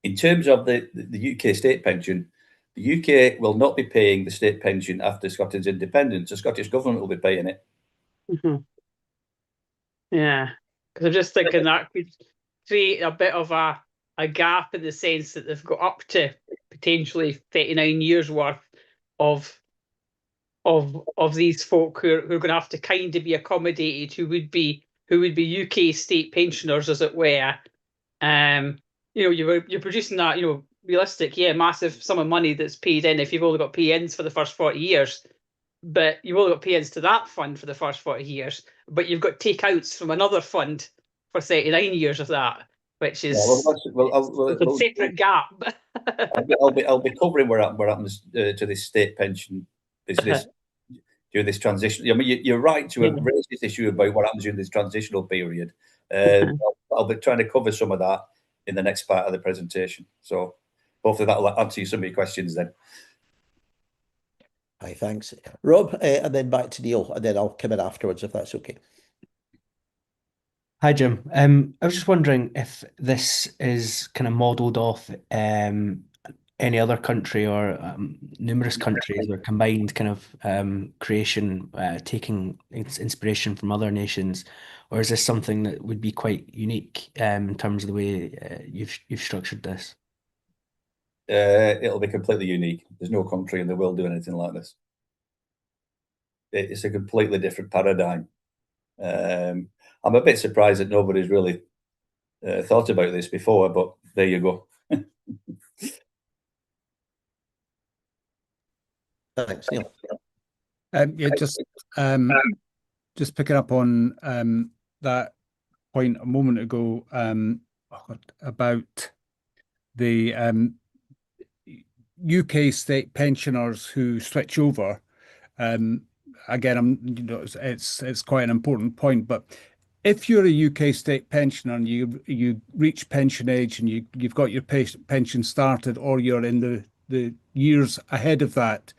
In terms of the UK state pension, the UK will not be paying the state pension after Scotland's independence. The Scottish government will be paying it. Yeah, because I'm just thinking that could create a bit of a gap in the sense that they've got up to potentially 39 years worth of these folk who are going to have to kind of be accommodated, who would be UK state pensioners, as it were. You're producing that, realistic, massive sum of money that's paid in if you've only got pay-ins for the first 40 years. But you've only got pay-ins to that fund for the first 40 years, but you've got take-outs from another fund for 39 years of that, which is a separate gap. I'll be covering where happens to this state pension business during this transition. I mean, you're right to have raised this issue about what happens during this transitional period. I'll be trying to cover some of that in the next part of the presentation. So hopefully that will answer some of your questions then. Hi, thanks. Rob, and then back to Neil, and then I'll come in afterwards if that's okay. Hi, Jim. I was just wondering if this is kind of modelled off any other country or numerous countries or combined kind of creation, taking inspiration from other nations, or is this something that would be quite unique in terms of the way you've structured this? It'll be completely unique. There's no country in the world doing anything like this. It's a completely different paradigm. I'm a bit surprised that nobody's really thought about this before, but there you go. Thanks, Neil. Yeah, just picking up on that point a moment ago about the UK state pensioners who switch over. Again, it's quite an important point, but if you're a UK state pensioner and you reach pension age and you've got your pension started, or you're in the years ahead of that,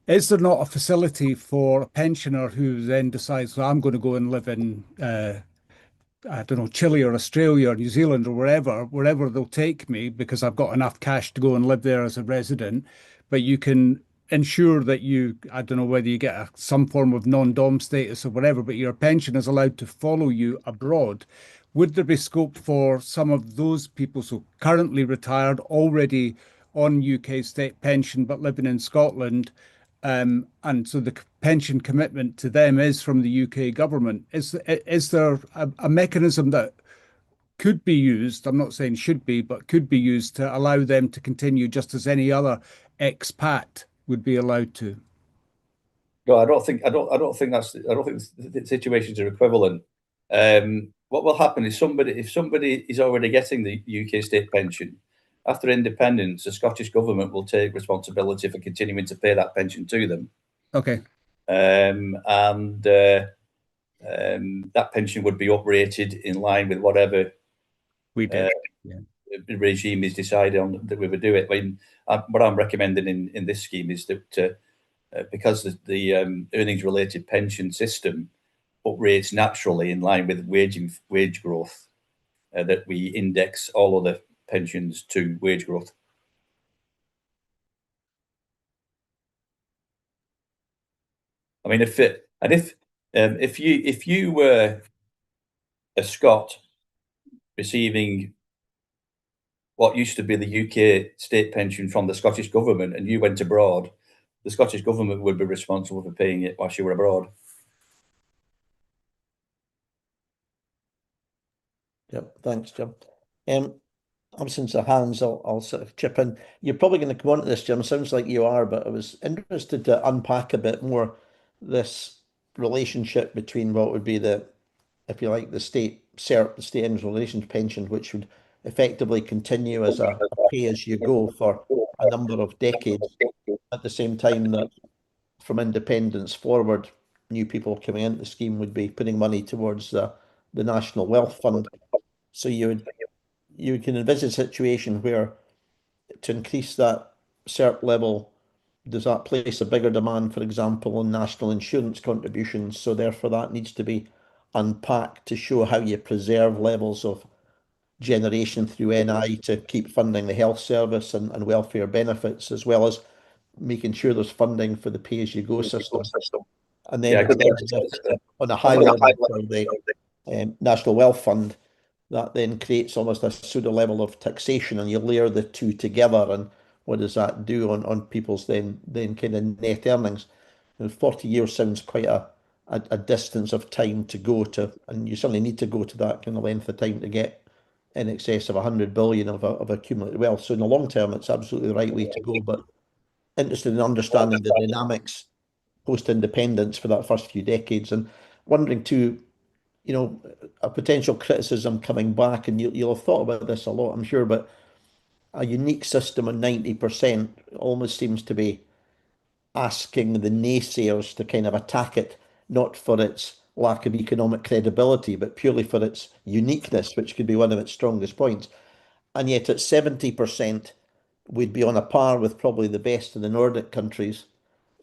is there not a facility for a pensioner who then decides, well, I'm going to go and live in I don't know, Chile or Australia or New Zealand or wherever they'll take me because I've got enough cash to go and live there as a resident, but you can ensure that I don't know whether you get some form of non-dom status or whatever, but your pension is allowed to follow you abroad. Would there be scope for some of those people, so currently retired, already on UK state pension, but living in Scotland, and so the pension commitment to them is from the UK government? Is there a mechanism that could be used, I'm not saying should be, but could be used to allow them to continue just as any other expat would be allowed to? No, I don't think the situations are equivalent. What will happen is if somebody is already getting the UK state pension, after independence, the Scottish government will take responsibility for continuing to pay that pension to them. Okay. That pension would be uprated in line with whatever we did. Regime is decided on that we would do it. I mean, what I'm recommending in this scheme is that because the earnings-related pension system uprates naturally in line with wage growth, that we index all other pensions to wage growth. I mean, if you were a Scot receiving what used to be the UK state pension from the Scottish government and you went abroad, the Scottish government would be responsible for paying it whilst you were abroad. Yep, thanks, Jim. Since the hands, I'll sort of chip in. You're probably going to come on to this, Jim. Sounds like you are, but I was interested to unpack a bit more this relationship between what would be if you like, the state SERP, the state earnings relations pension, which would effectively continue as a pay-as-you-go for a number of decades, at the same time that from independence forward, new people coming into the scheme would be putting money towards the National Wealth Fund. So you can envisage a situation where to increase that SERP level, does that place a bigger demand, for example, on national insurance contributions? So therefore that needs to be unpacked to show how you preserve levels of generation through NI to keep funding the health service and welfare benefits, as well as making sure there's funding for the pay-as-you-go system. And then on a high level for the National Wealth Fund, that then creates almost a pseudo level of taxation, and you layer the two together, and what does that do on people's then kind of net earnings? And 40 years sounds quite a distance of time to go to, and you certainly need to go to that kind of length of time to get in excess of 100 billion of accumulated wealth. So in the long term, it's absolutely the right way to go, but interested in understanding the dynamics post-independence for that first few decades, and wondering too, a potential criticism coming back, and you'll have thought about this a lot, I'm sure, but a unique system of 90% almost seems to be asking the naysayers to kind of attack it, not for its lack of economic credibility, but purely for its uniqueness, which could be one of its strongest points. And yet at 70%, we'd be on a par with probably the best of the Nordic countries,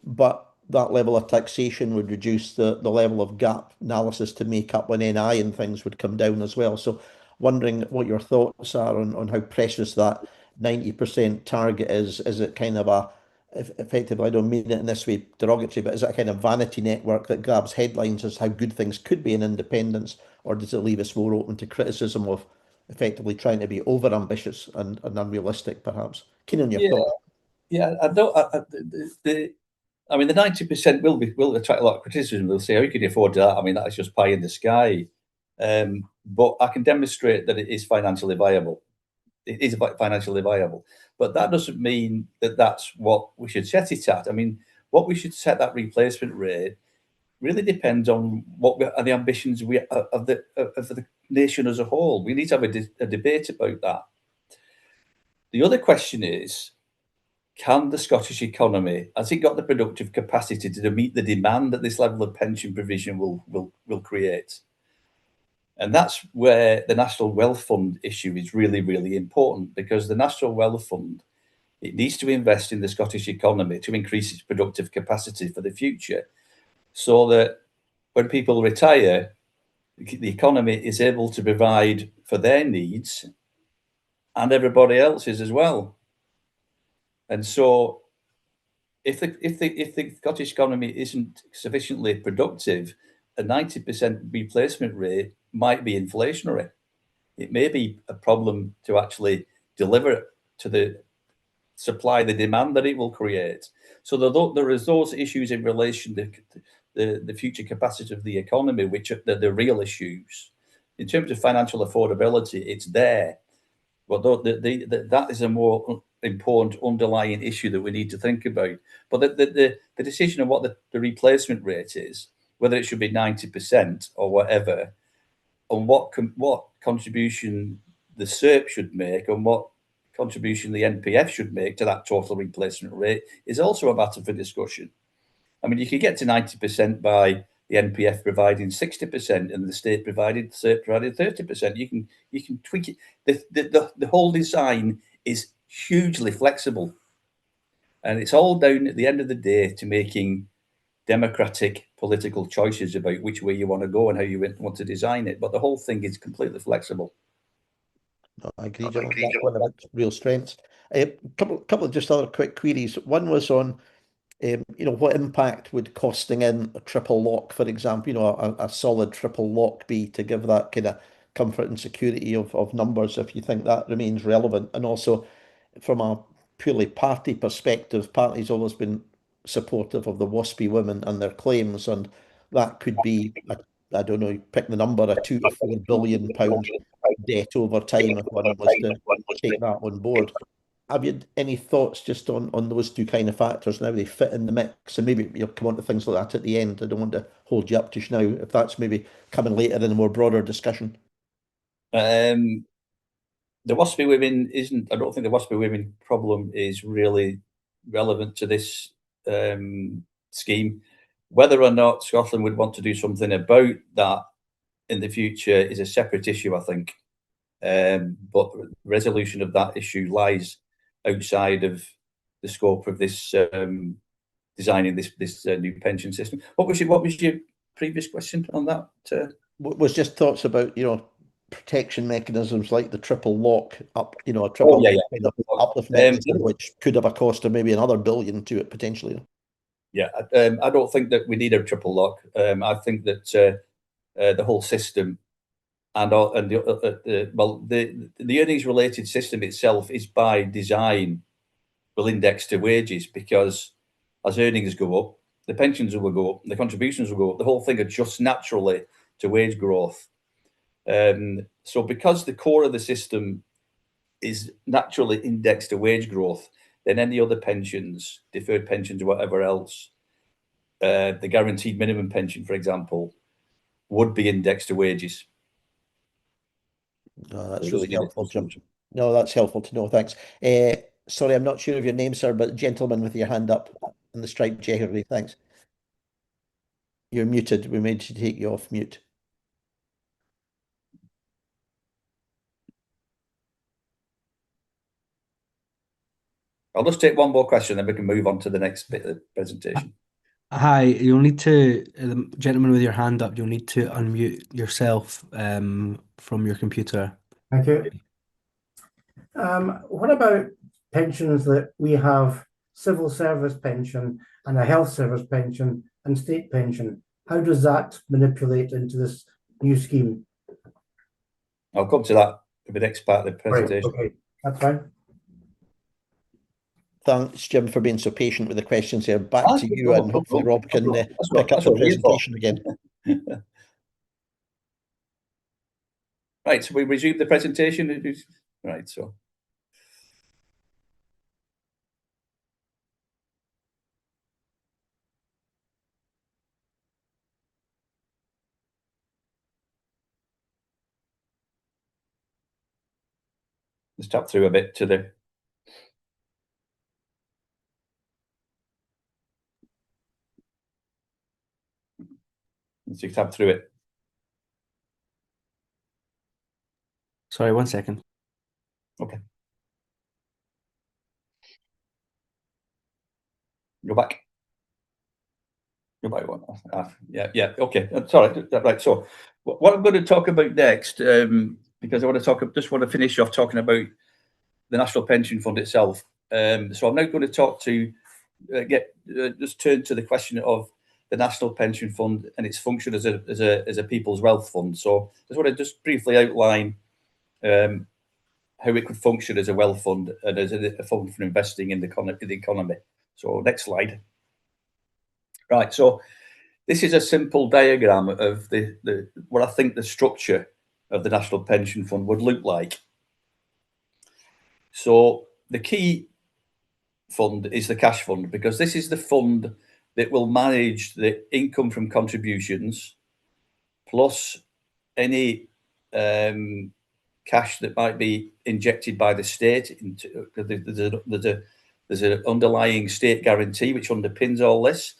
but that level of taxation would reduce the level of gap analysis to make up when NI and things would come down as well. So wondering what your thoughts are on how precious that 90% target is. Is it kind of a, effectively, I don't mean it in this way derogatory, but is it a kind of vanity network that grabs headlines as how good things could be in independence, or does it leave us more open to criticism of effectively trying to be over ambitious and unrealistic, perhaps? Keen on your thoughts. Yeah, I don't. I mean, the 90% will attract a lot of criticism. They'll say, "How can you afford that? I mean, that's just pie in the sky." But I can demonstrate that it is financially viable. It is financially viable, but that doesn't mean that that's what we should set it at. I mean, what we should set that replacement rate really depends on what are the ambitions of the nation as a whole. We need to have a debate about that. The other question is, can the Scottish economy, has it got the productive capacity to meet the demand that this level of pension provision will create? And that's where the National Wealth Fund issue is really, really important, because the National Wealth Fund, it needs to invest in the Scottish economy to increase its productive capacity for the future, so that when people retire, the economy is able to provide for their needs and everybody else's as well. And so if the Scottish economy isn't sufficiently productive, a 90% replacement rate might be inflationary. It may be a problem to actually deliver to the supply, the demand that it will create. So there is those issues in relation to the future capacity of the economy, which are the real issues. In terms of financial affordability, it's there. But that is a more important underlying issue that we need to think about. But the decision of what the replacement rate is, whether it should be 90% or whatever, and what contribution the SERP should make and what contribution the NPF should make to that total replacement rate, is also a matter for discussion. I mean, you can get to 90% by the NPF providing 60% and the state provided 30%. You can tweak it. The whole design is hugely flexible, and it's all down at the end of the day to making democratic political choices about which way you want to go and how you want to design it. But the whole thing is completely flexible. No, I agree, John. That's one of its real strengths. Couple of just other quick queries. One was on, what impact would costing in a triple lock, for example, a solid triple lock be, to give that kind of comfort and security of numbers, if you think that remains relevant? And also, from a purely party perspective, party's always been supportive of the WASPy women and their claims, and that could be, I don't know, pick the number, a £2 to £4 billion debt over time if one was to take that on board. Have you any thoughts just on those two kind of factors and how they fit in the mix? And maybe you'll come on to things like that at the end. I don't want to hold you up just now, if that's maybe coming later in a more broader discussion. The WASPy women I don't think the WASPy women problem is really relevant to this scheme. Whether or not Scotland would want to do something about that in the future is a separate issue, I think. But resolution of that issue lies outside of the scope of this designing this new pension system. What was your previous question on that? Was just thoughts about protection mechanisms like the triple lock up, a triple kind of uplift mechanism, which could have a cost of maybe another £1 billion to it potentially. Yeah, I don't think that we need a triple lock. I think that the whole system and the earnings related system itself is by design will index to wages, because as earnings go up, the pensions will go up, the contributions will go up, the whole thing adjusts naturally to wage growth. So because the core of the system is naturally indexed to wage growth, then any other pensions, deferred pensions, or whatever else, the guaranteed minimum pension, for example, would be indexed to wages. No, that's really helpful, Jim. No, that's helpful to know. Thanks. Sorry, I'm not sure of your name, sir, but gentleman with your hand up and the striped Jeopardy. Thanks. You're muted. We made you take you off mute. I'll just take one more question, then we can move on to the next bit of the presentation. Hi, you'll need to, the gentleman with your hand up, you'll need to unmute yourself from your computer. Thank you. What about pensions that we have civil service pension and a health service pension and state pension? How does that manipulate into this new scheme? I'll come to that in the next part of the presentation. Right, okay, that's fine. Thanks, Jim, for being so patient with the questions here. Back to you, and hopefully Rob can pick up the presentation again. Right, so we resume the presentation. Right, so. Let's tap through a bit to the. Let's just tap through it. Sorry, 1 second. Okay. Go back. Go back one. Yeah. Okay. Sorry. Right. So, what I'm going to talk about next, because I want to just want to finish off talking about the National Pension Fund itself. So I'm now going to talk to just turn to the question of the National Pension Fund and its function as a people's wealth fund. So I just want to just briefly outline how it could function as a wealth fund and as a fund for investing in the economy. So next slide. Right. So this is a simple diagram of the what I think the structure of the National Pension Fund would look like. So the key fund is the cash fund, because this is the fund that will manage the income from contributions plus any cash that might be injected by the state into. There's an underlying state guarantee which underpins all this.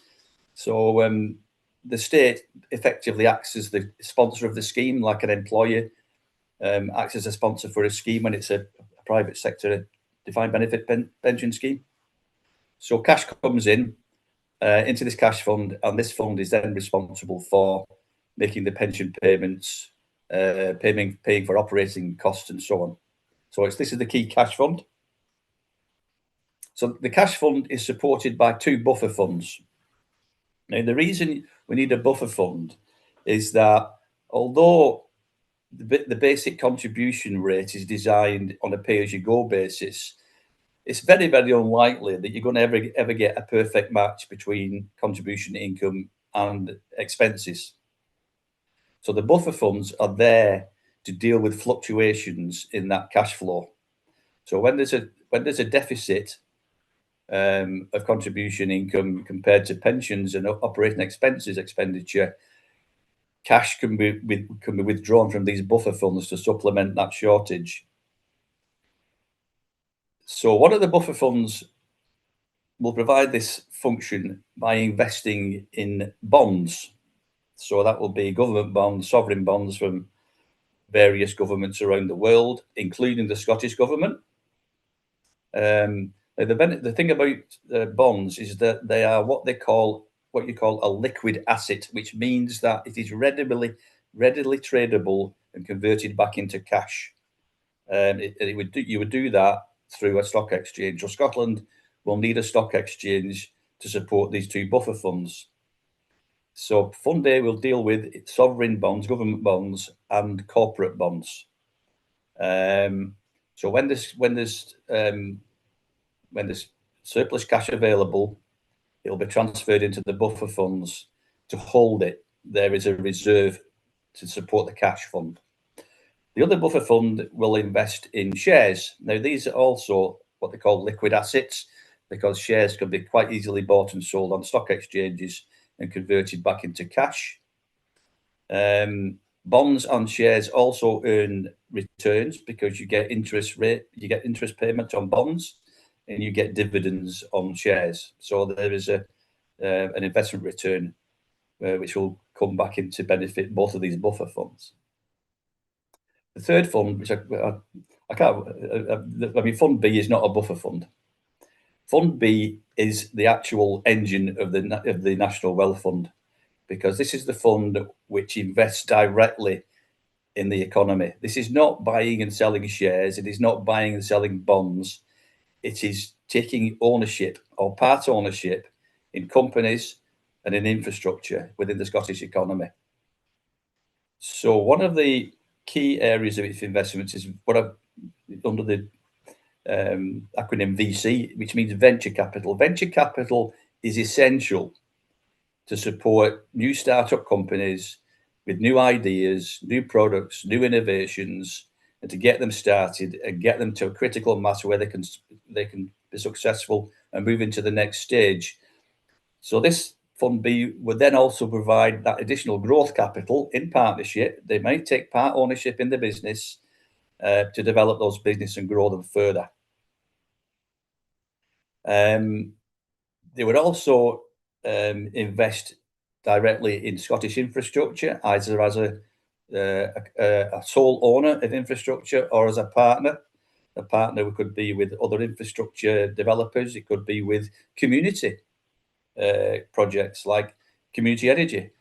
So the state effectively acts as the sponsor of the scheme, like an employer acts as a sponsor for a scheme when it's a private sector defined benefit pension scheme. So cash comes in into this cash fund, and this fund is then responsible for making the pension payments, paying for operating costs and so on. So this is the key cash fund. So the cash fund is supported by two buffer funds. Now, the reason we need a buffer fund is that although the basic contribution rate is designed on a pay-as-you-go basis, it's very, very unlikely that you're going to ever get a perfect match between contribution income and expenses. So the buffer funds are there to deal with fluctuations in that cash flow. So when there's a deficit of contribution income compared to pensions and operating expenses expenditure, cash can be withdrawn from these buffer funds to supplement that shortage. So one of the buffer funds will provide this function by investing in bonds. So that will be government bonds, sovereign bonds from various governments around the world, including the Scottish government. The thing about bonds is that they are what you call a liquid asset, which means that it is readily tradable and converted back into cash. You would do that through a stock exchange. So Scotland will need a stock exchange to support these two buffer funds. So Fund A will deal with sovereign bonds, government bonds, and corporate bonds. So when there's surplus cash available, it'll be transferred into the buffer funds to hold it. There is a reserve to support the cash fund. The other buffer fund will invest in shares. Now, these are also what they call liquid assets, because shares can be quite easily bought and sold on stock exchanges and converted back into cash. Bonds and shares also earn returns because you get interest payment on bonds, and you get dividends on shares. So there is an investment return which will come back in to benefit both of these buffer funds. The third fund, which I can't, I mean, Fund B is not a buffer fund. Fund B is the actual engine of the National Wealth Fund, because this is the fund which invests directly in the economy. This is not buying and selling shares. It is not buying and selling bonds. It is taking ownership or part ownership in companies and in infrastructure within the Scottish economy. So one of the key areas of its investments is under the acronym VC, which means venture capital. Venture capital is essential to support new startup companies with new ideas, new products, new innovations, and to get them started and get them to a critical mass where they can be successful and move into the next stage. So this Fund B would then also provide that additional growth capital in partnership. They might take part ownership in the business to develop those business and grow them further. They would also invest directly in Scottish infrastructure, either as a sole owner of infrastructure or as a partner. A partner could be with other infrastructure developers. It could be with community projects like community energy.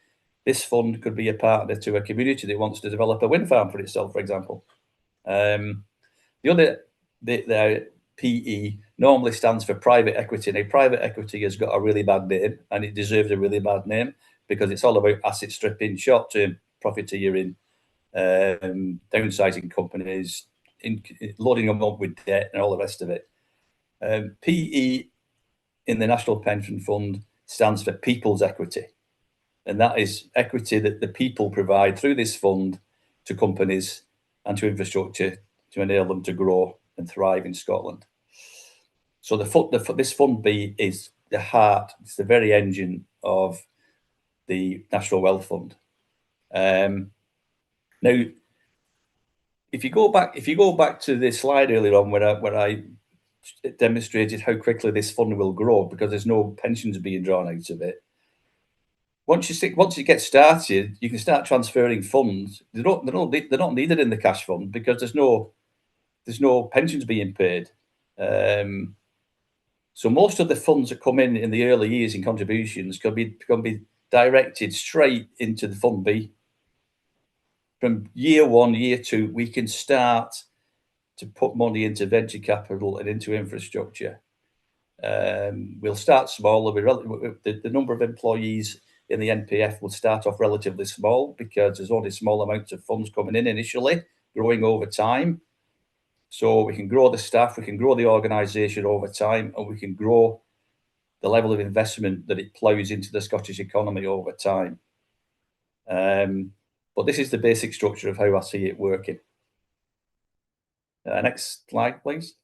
This fund could be a partner to a community that wants to develop a wind farm for itself, for example. The PE normally stands for private equity. Now, private equity has got a really bad name, and it deserves a really bad name because it's all about asset stripping, short-term profiteering, downsizing companies, loading them up with debt and all the rest of it. PE in the National Pension Fund stands for people's equity. And that is equity that the people provide through this fund to companies and to infrastructure to enable them to grow and thrive in Scotland. So this Fund B is the heart, it's the very engine of the National Wealth Fund. Now, if you go back to this slide earlier on where I demonstrated how quickly this fund will grow because there's no pensions being drawn out of it. Once you get started, you can start transferring funds. They're not needed in the cash fund because there's no pensions being paid. So most of the funds that come in the early years in contributions can be directed straight into the Fund B. From year 1, year 2, we can start to put money into venture capital and into infrastructure. We'll start small. The number of employees in the NPF will start off relatively small because there's only small amounts of funds coming in initially, growing over time. So we can grow the staff, we can grow the organisation over time, and we can grow the level of investment that it ploughs into the Scottish economy over time. But this is the basic structure of how I see it working. Next slide, please.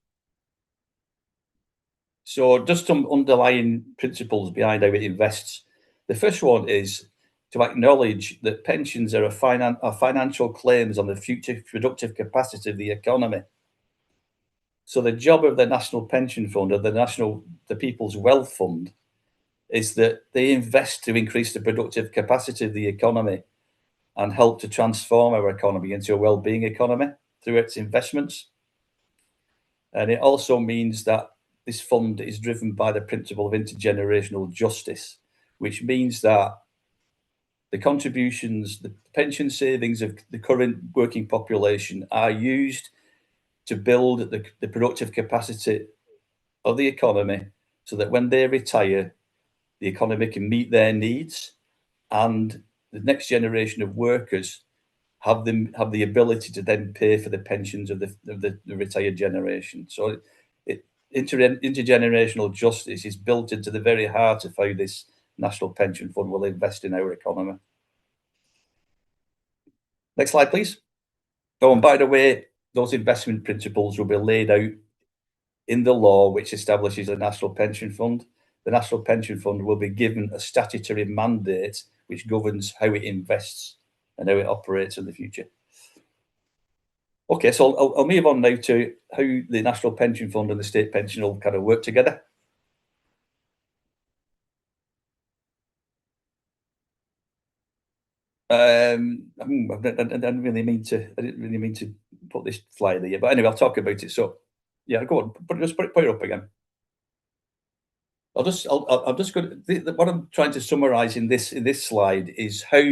So just some underlying principles behind how it invests. The first one is to acknowledge that pensions are financial claims on the future productive capacity of the economy. So the job of the National Pension Fund or the People's Wealth Fund is that they invest to increase the productive capacity of the economy and help to transform our economy into a well-being economy through its investments. And it also means that this fund is driven by the principle of intergenerational justice, which means that the contributions, the pension savings of the current working population are used to build the productive capacity of the economy so that when they retire, the economy can meet their needs and the next generation of workers have the ability to then pay for the pensions of the retired generation. So intergenerational justice is built into the very heart of how this National Pension Fund will invest in our economy. Next slide, please. Oh, and by the way, those investment principles will be laid out in the law which establishes a National Pension Fund. The National Pension Fund will be given a statutory mandate which governs how it invests and how it operates in the future. Okay, so I'll move on now to how the National Pension Fund and the state pension will kind of work together. I didn't really mean to put this slide there, but anyway, I'll talk about it. So, yeah, go on, put it up again. I'm just going to, what I'm trying to summarise in this slide is how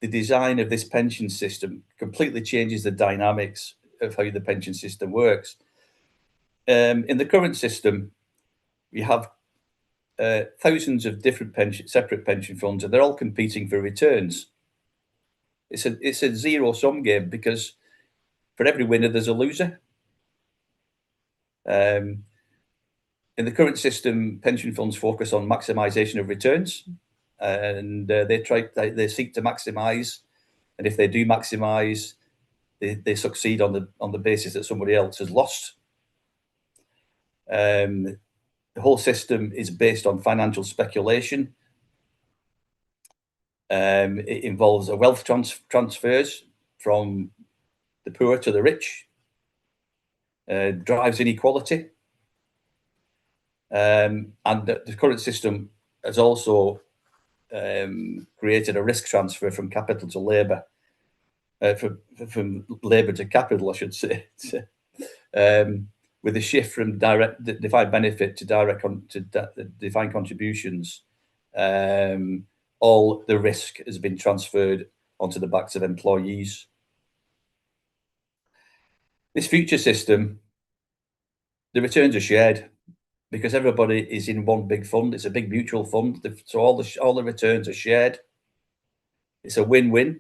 the design of this pension system completely changes the dynamics of how the pension system works. In the current system, we have thousands of different separate pension funds, and they're all competing for returns. It's a zero-sum game because for every winner, there's a loser. In the current system, pension funds focus on maximisation of returns, and they seek to maximise. And if they do maximise, they succeed on the basis that somebody else has lost. The whole system is based on financial speculation. It involves a wealth transfers from the poor to the rich, drives inequality. And the current system has also created a risk transfer from capital to labour, from labour to capital, I should say, with a shift from defined benefit to defined contributions. All the risk has been transferred onto the backs of employees. This future system, the returns are shared because everybody is in one big fund. It's a big mutual fund, so all the returns are shared. It's a win-win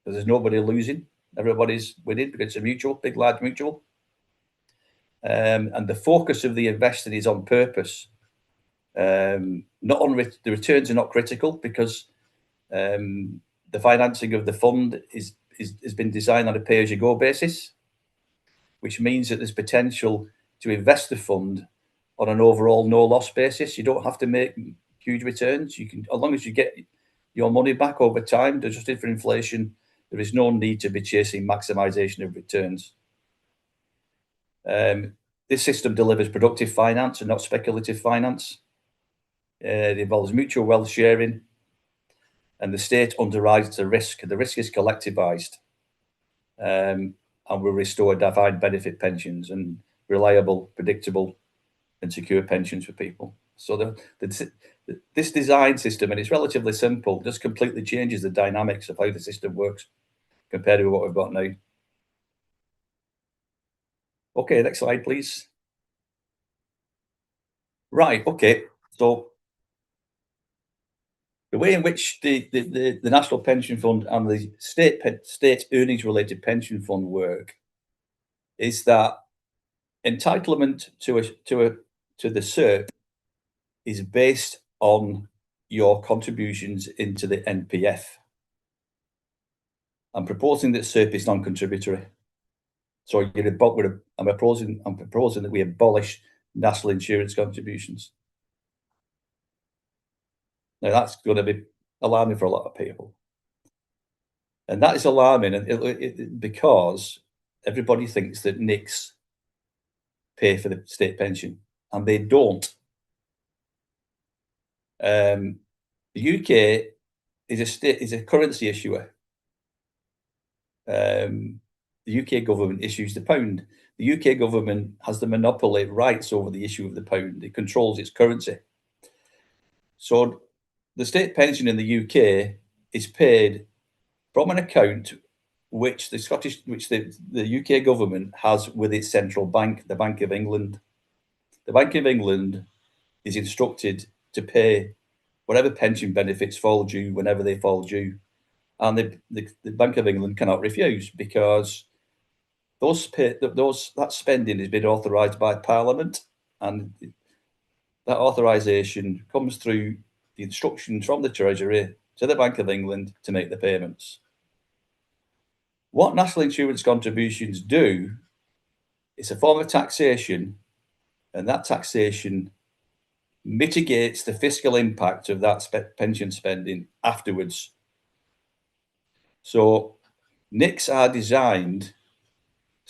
because there's nobody losing. Everybody's winning because it's a big, large mutual. And the focus of the investing is on purpose. Not on the returns are not critical because the financing of the fund has been designed on a pay-as-you-go basis, which means that there's potential to invest the fund on an overall no-loss basis. You don't have to make huge returns. You can, as long as you get your money back over time, adjusted for inflation, there is no need to be chasing maximisation of returns. This system delivers productive finance and not speculative finance. It involves mutual wealth sharing, and the state underwrites the risk. The risk is collectivised, and will restore defined benefit pensions and reliable, predictable, and secure pensions for people. So this design system, and it's relatively simple, just completely changes the dynamics of how the system works compared to what we've got now. Okay, next slide, please. Right, okay, so the way in which the National Pension Fund and the state earnings related pension fund work is that entitlement to the SERP is based on your contributions into the NPF. I'm proposing that SERP is non-contributory. So I'm proposing that we abolish national insurance contributions. Now that's going to be alarming for a lot of people, and that is alarming because everybody thinks that NICs pay for the state pension, and they don't. The UK is a currency issuer. The UK government issues the pound. The UK government has the monopoly rights over the issue of the pound. It controls its currency. So the state pension in the UK is paid from an account which the UK government has with its central bank, the Bank of England. The Bank of England is instructed to pay whatever pension benefits fall due whenever they fall due. And the Bank of England cannot refuse because that spending has been authorised by Parliament, and that authorisation comes through the instructions from the Treasury to the Bank of England to make the payments. What national insurance contributions do is a form of taxation, and that taxation mitigates the fiscal impact of that pension spending afterwards. So NICs are designed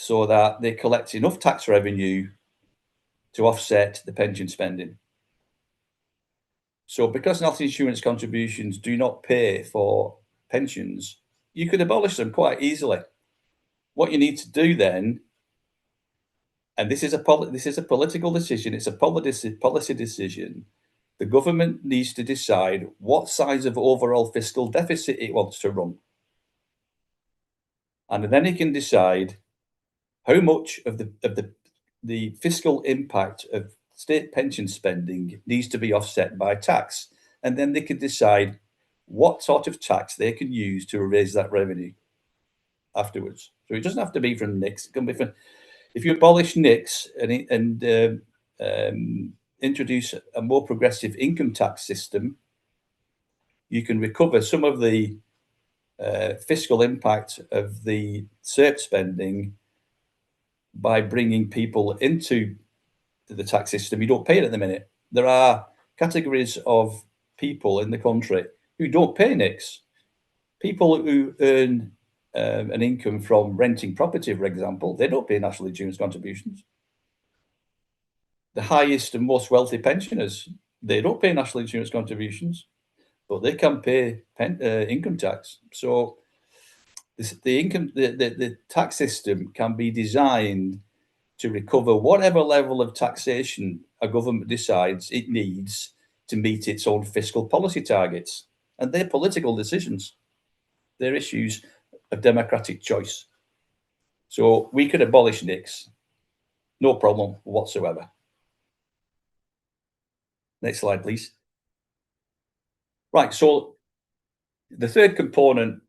so that they collect enough tax revenue to offset the pension spending. So because national insurance contributions do not pay for pensions, you could abolish them quite easily. What you need to do then, and this is a political decision, it's a policy decision, the government needs to decide what size of overall fiscal deficit it wants to run. And then it can decide how much of the fiscal impact of state pension spending needs to be offset by tax. And then they can decide what sort of tax they can use to raise that revenue afterwards. So it doesn't have to be from NICs. It can be from, if you abolish NICs and introduce a more progressive income tax system, you can recover some of the fiscal impact of the SERP spending by bringing people into the tax system. You don't pay it at the minute. There are categories of people in the country who don't pay NICs. People who earn an income from renting property, for example, they don't pay national insurance contributions. The highest and most wealthy pensioners, they don't pay national insurance contributions, but they can pay income tax. So the tax system can be designed to recover whatever level of taxation a government decides it needs to meet its own fiscal policy targets. And they're political decisions. They're issues of democratic choice. So we could abolish NICs, no problem whatsoever. Next slide, please. Right, so the third component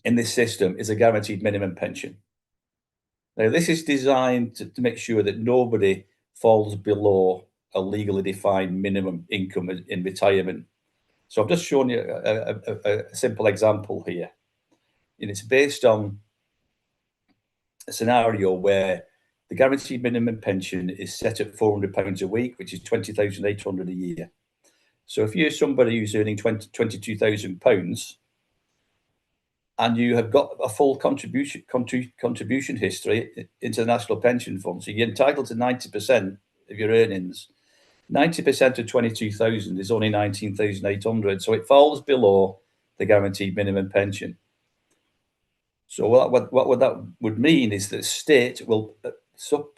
in this system is a guaranteed minimum pension. Now, this is designed to make sure that nobody falls below a legally defined minimum income in retirement. So I've just shown you a simple example here. And it's based on a scenario where the guaranteed minimum pension is set at £400 a week, which is £20,800 a year. So if you're somebody who's earning £22,000 and you have got a full contribution history into the National Pension Fund, so you're entitled to 90% of your earnings. 90% of 22,000 is only 19,800, so it falls below the guaranteed minimum pension. So what that would mean is that the state will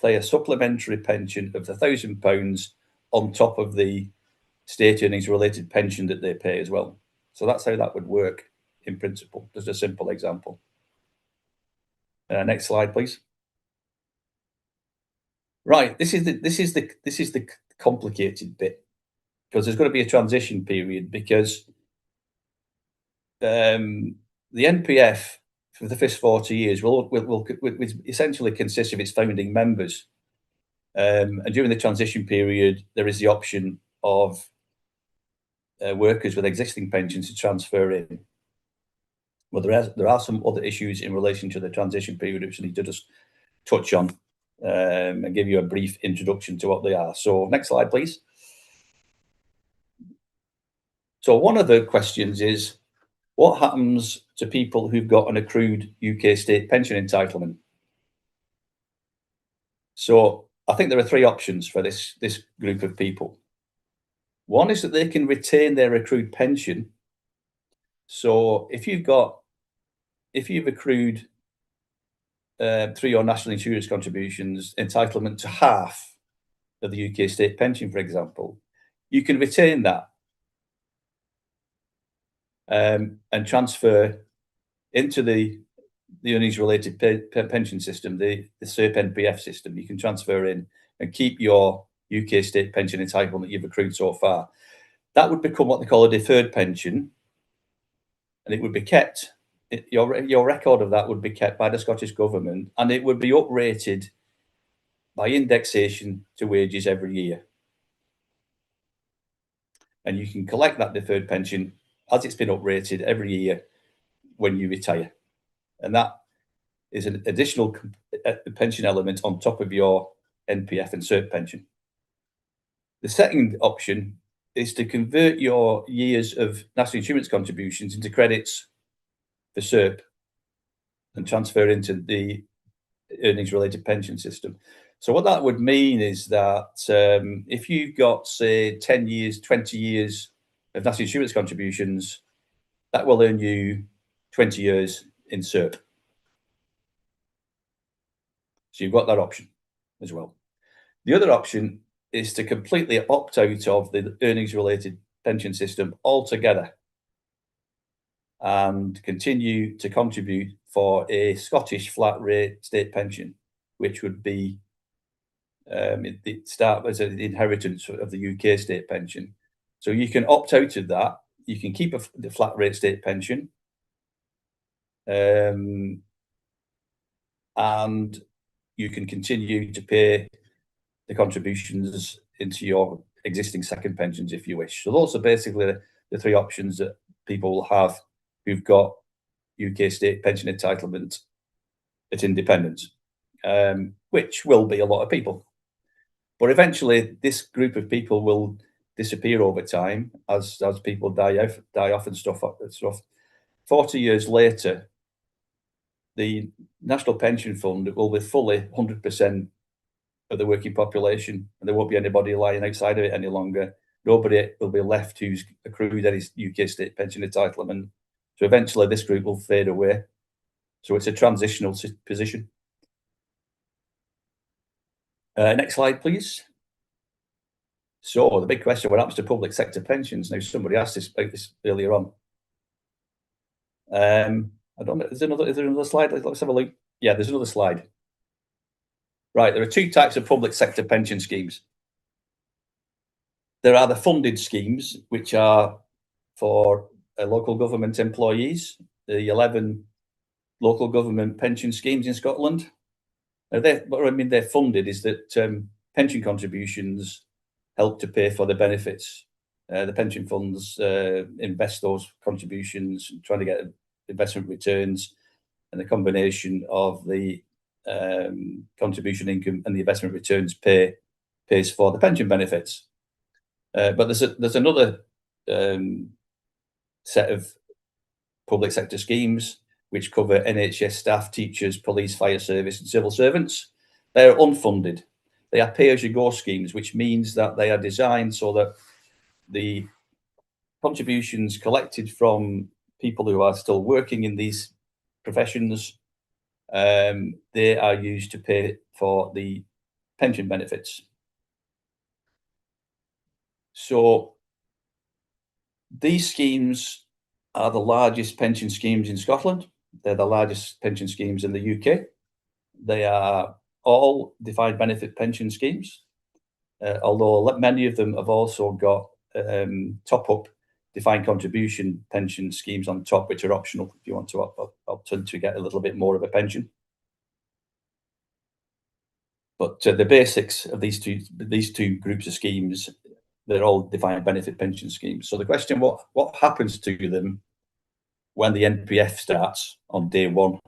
pay a supplementary pension of £1,000 on top of the state earnings related pension that they pay as well. So that's how that would work in principle. Just a simple example. Next slide, please. Right, this is the complicated bit, because there's going to be a transition period, because the NPF for the first 40 years will essentially consist of its founding members. And during the transition period, there is the option of workers with existing pensions to transfer in. Well, there are some other issues in relation to the transition period which I need to just touch on and give you a brief introduction to what they are. So next slide, please. So one of the questions is, what happens to people who've got an accrued UK state pension entitlement? So I think there are three options for this group of people. One is that they can retain their accrued pension. So if you've accrued through your national insurance contributions entitlement to half of the UK state pension, for example, you can retain that and transfer into the earnings related pension system, the SERP NPF system. You can transfer in and keep your UK state pension entitlement that you've accrued so far. That would become what they call a deferred pension, and it would be kept. Your record of that would be kept by the Scottish Government, and it would be uprated by indexation to wages every year. And you can collect that deferred pension as it's been uprated every year when you retire. And that is an additional pension element on top of your NPF and SERP pension. The second option is to convert your years of national insurance contributions into credits for SERP and transfer into the earnings-related pension system. So what that would mean is that if you've got, say, 10 years, 20 years of national insurance contributions, that will earn you 20 years in SERP. So you've got that option as well. The other option is to completely opt out of the earnings-related pension system altogether and continue to contribute for a Scottish flat rate state pension, which would be it start as an inheritance of the UK state pension. So you can opt out of that. You can keep the flat rate state pension, and you can continue to pay the contributions into your existing second pensions if you wish. So those are basically the three options that people will have who've got UK state pension entitlement at independence, which will be a lot of people. But eventually, this group of people will disappear over time as people die off and stuff. 40 years later, the National Pension Fund will be fully 100% of the working population, and there won't be anybody lying outside of it any longer. Nobody will be left who's accrued any UK state pension entitlement. So eventually, this group will fade away. So it's a transitional position. Next slide, please. So the big question: what happens to public sector pensions? Now, somebody asked us about this earlier on. I don't know. Is there another slide? Let's have a look. Yeah, there's another slide. Right, there are two types of public sector pension schemes. There are the funded schemes, which are for local government employees, the 11 local government pension schemes in Scotland. Now, what I mean they're funded is that pension contributions help to pay for the benefits. The pension funds invest those contributions, trying to get investment returns, and the combination of the contribution income and the investment returns pays for the pension benefits. But there's another set of public sector schemes which cover NHS staff, teachers, police, fire service, and civil servants. They're unfunded. They are pay-as-you-go schemes, which means that they are designed so that the contributions collected from people who are still working in these professions, they are used to pay for the pension benefits. So these schemes are the largest pension schemes in Scotland. They're the largest pension schemes in the UK. They are all defined benefit pension schemes, although many of them have also got top-up defined contribution pension schemes on top, which are optional if you want to opt in to get a little bit more of a pension. But the basics of these two groups of schemes, they're all defined benefit pension schemes. So the question, what happens to them when the NPF starts on day one?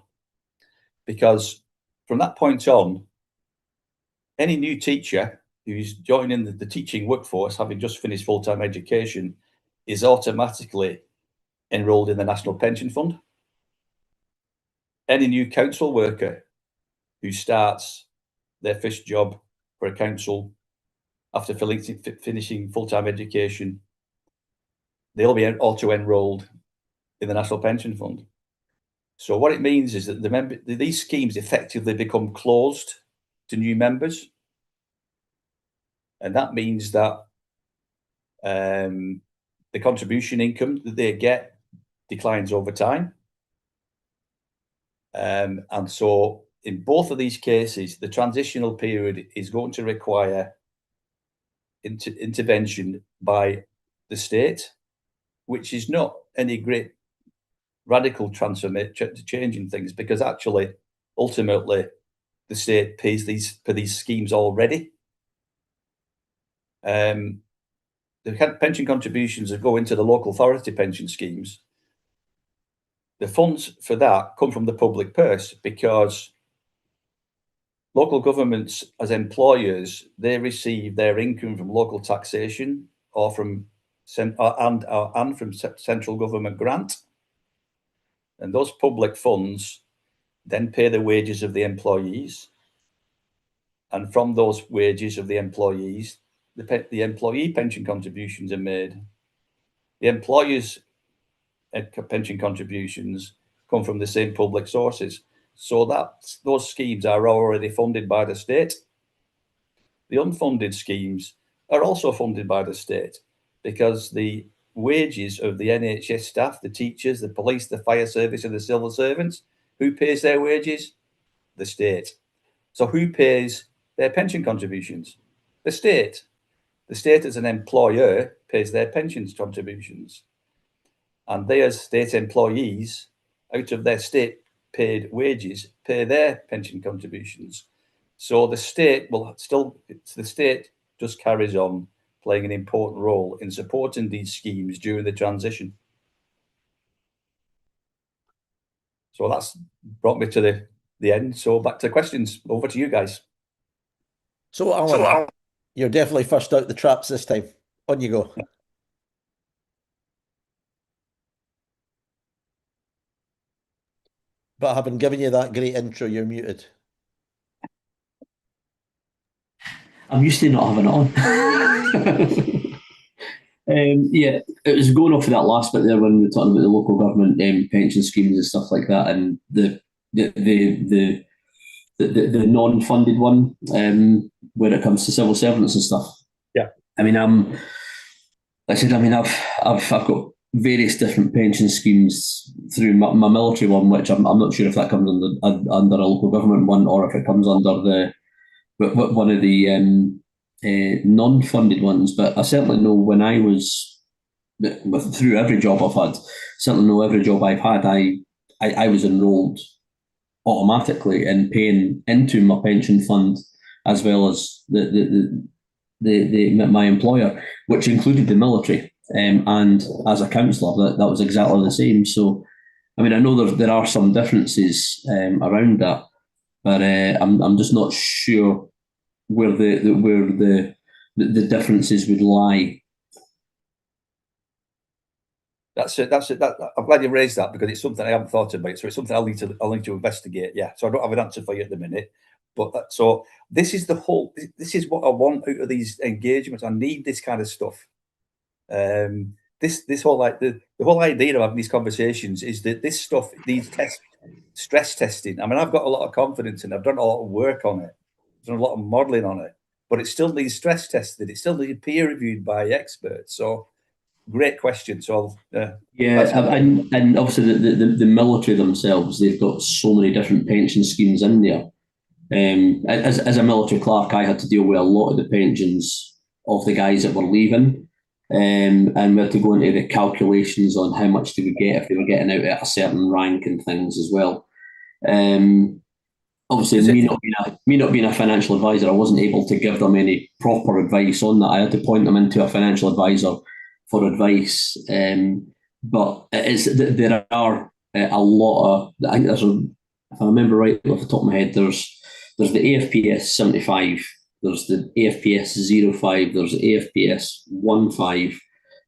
Because from that point on, any new teacher who's joining the teaching workforce, having just finished full-time education, is automatically enrolled in the National Pension Fund. Any new council worker who starts their first job for a council after finishing full-time education, they'll be auto-enrolled in the National Pension Fund. So what it means is that these schemes effectively become closed to new members. And that means that the contribution income that they get declines over time. And so in both of these cases, the transitional period is going to require intervention by the state, which is not any great radical changing things, because actually, ultimately, the state pays for these schemes already. The pension contributions that go into the local authority pension schemes, the funds for that come from the public purse, because local governments as employers, they receive their income from local taxation or from central government grant. And those public funds then pay the wages of the employees. And from those wages of the employees, the employee pension contributions are made. The employers' pension contributions come from the same public sources. So that those schemes are already funded by the state. The unfunded schemes are also funded by the state because the wages of the NHS staff, the teachers, the police, the fire service, and the civil servants, who pays their wages? The state. So who pays their pension contributions? The state. The state as an employer pays their pensions contributions. And they, as state employees, out of their state paid wages, pay their pension contributions. So the state just carries on playing an important role in supporting these schemes during the transition. So that's brought me to the end. So back to questions. Over to you guys. So Alan, you're definitely first out the traps this time. On you go. But having given you that great intro, you're muted. I'm used to not having it on. Yeah, it was going off of that last bit there when we were talking about the local government pension schemes and stuff like that, and the non-funded one where it comes to civil servants and stuff. Yeah, I mean, I've got various different pension schemes through my military one, which I'm not sure if that comes under a local government one or if it comes under one of the non-funded ones. But I certainly know when I was through every job I've had, certainly know every job I've had, I was enrolled automatically in paying into my pension fund as well as my employer, which included the military. And as a councillor, that was exactly the same. So, I mean, I know there are some differences around that, but I'm just not sure where the differences would lie. That's it. I'm glad you raised that because it's something I haven't thought about. So it's something I'll need to investigate. Yeah. So I don't have an answer for you at the minute. But so this is what I want out of these engagements. I need this kind of stuff. This whole the whole idea of having these conversations is that this stuff, these stress testing. I mean, I've got a lot of confidence in it. I've done a lot of work on it. I've done a lot of modelling on it, but it still needs stress tested. It still needs peer reviewed by experts. So great question. So and obviously the military themselves, they've got so many different pension schemes in there. As a military clerk, I had to deal with a lot of the pensions of the guys that were leaving. And we had to go into the calculations on how much they would get if they were getting out at a certain rank and things as well. Obviously, me not being a financial advisor, I wasn't able to give them any proper advice on that. I had to point them into a financial advisor for advice. But there are a lot of, I think if I remember right off the top of my head, there's the AFPS 75. There's the AFPS 05, there's the AFPS 15,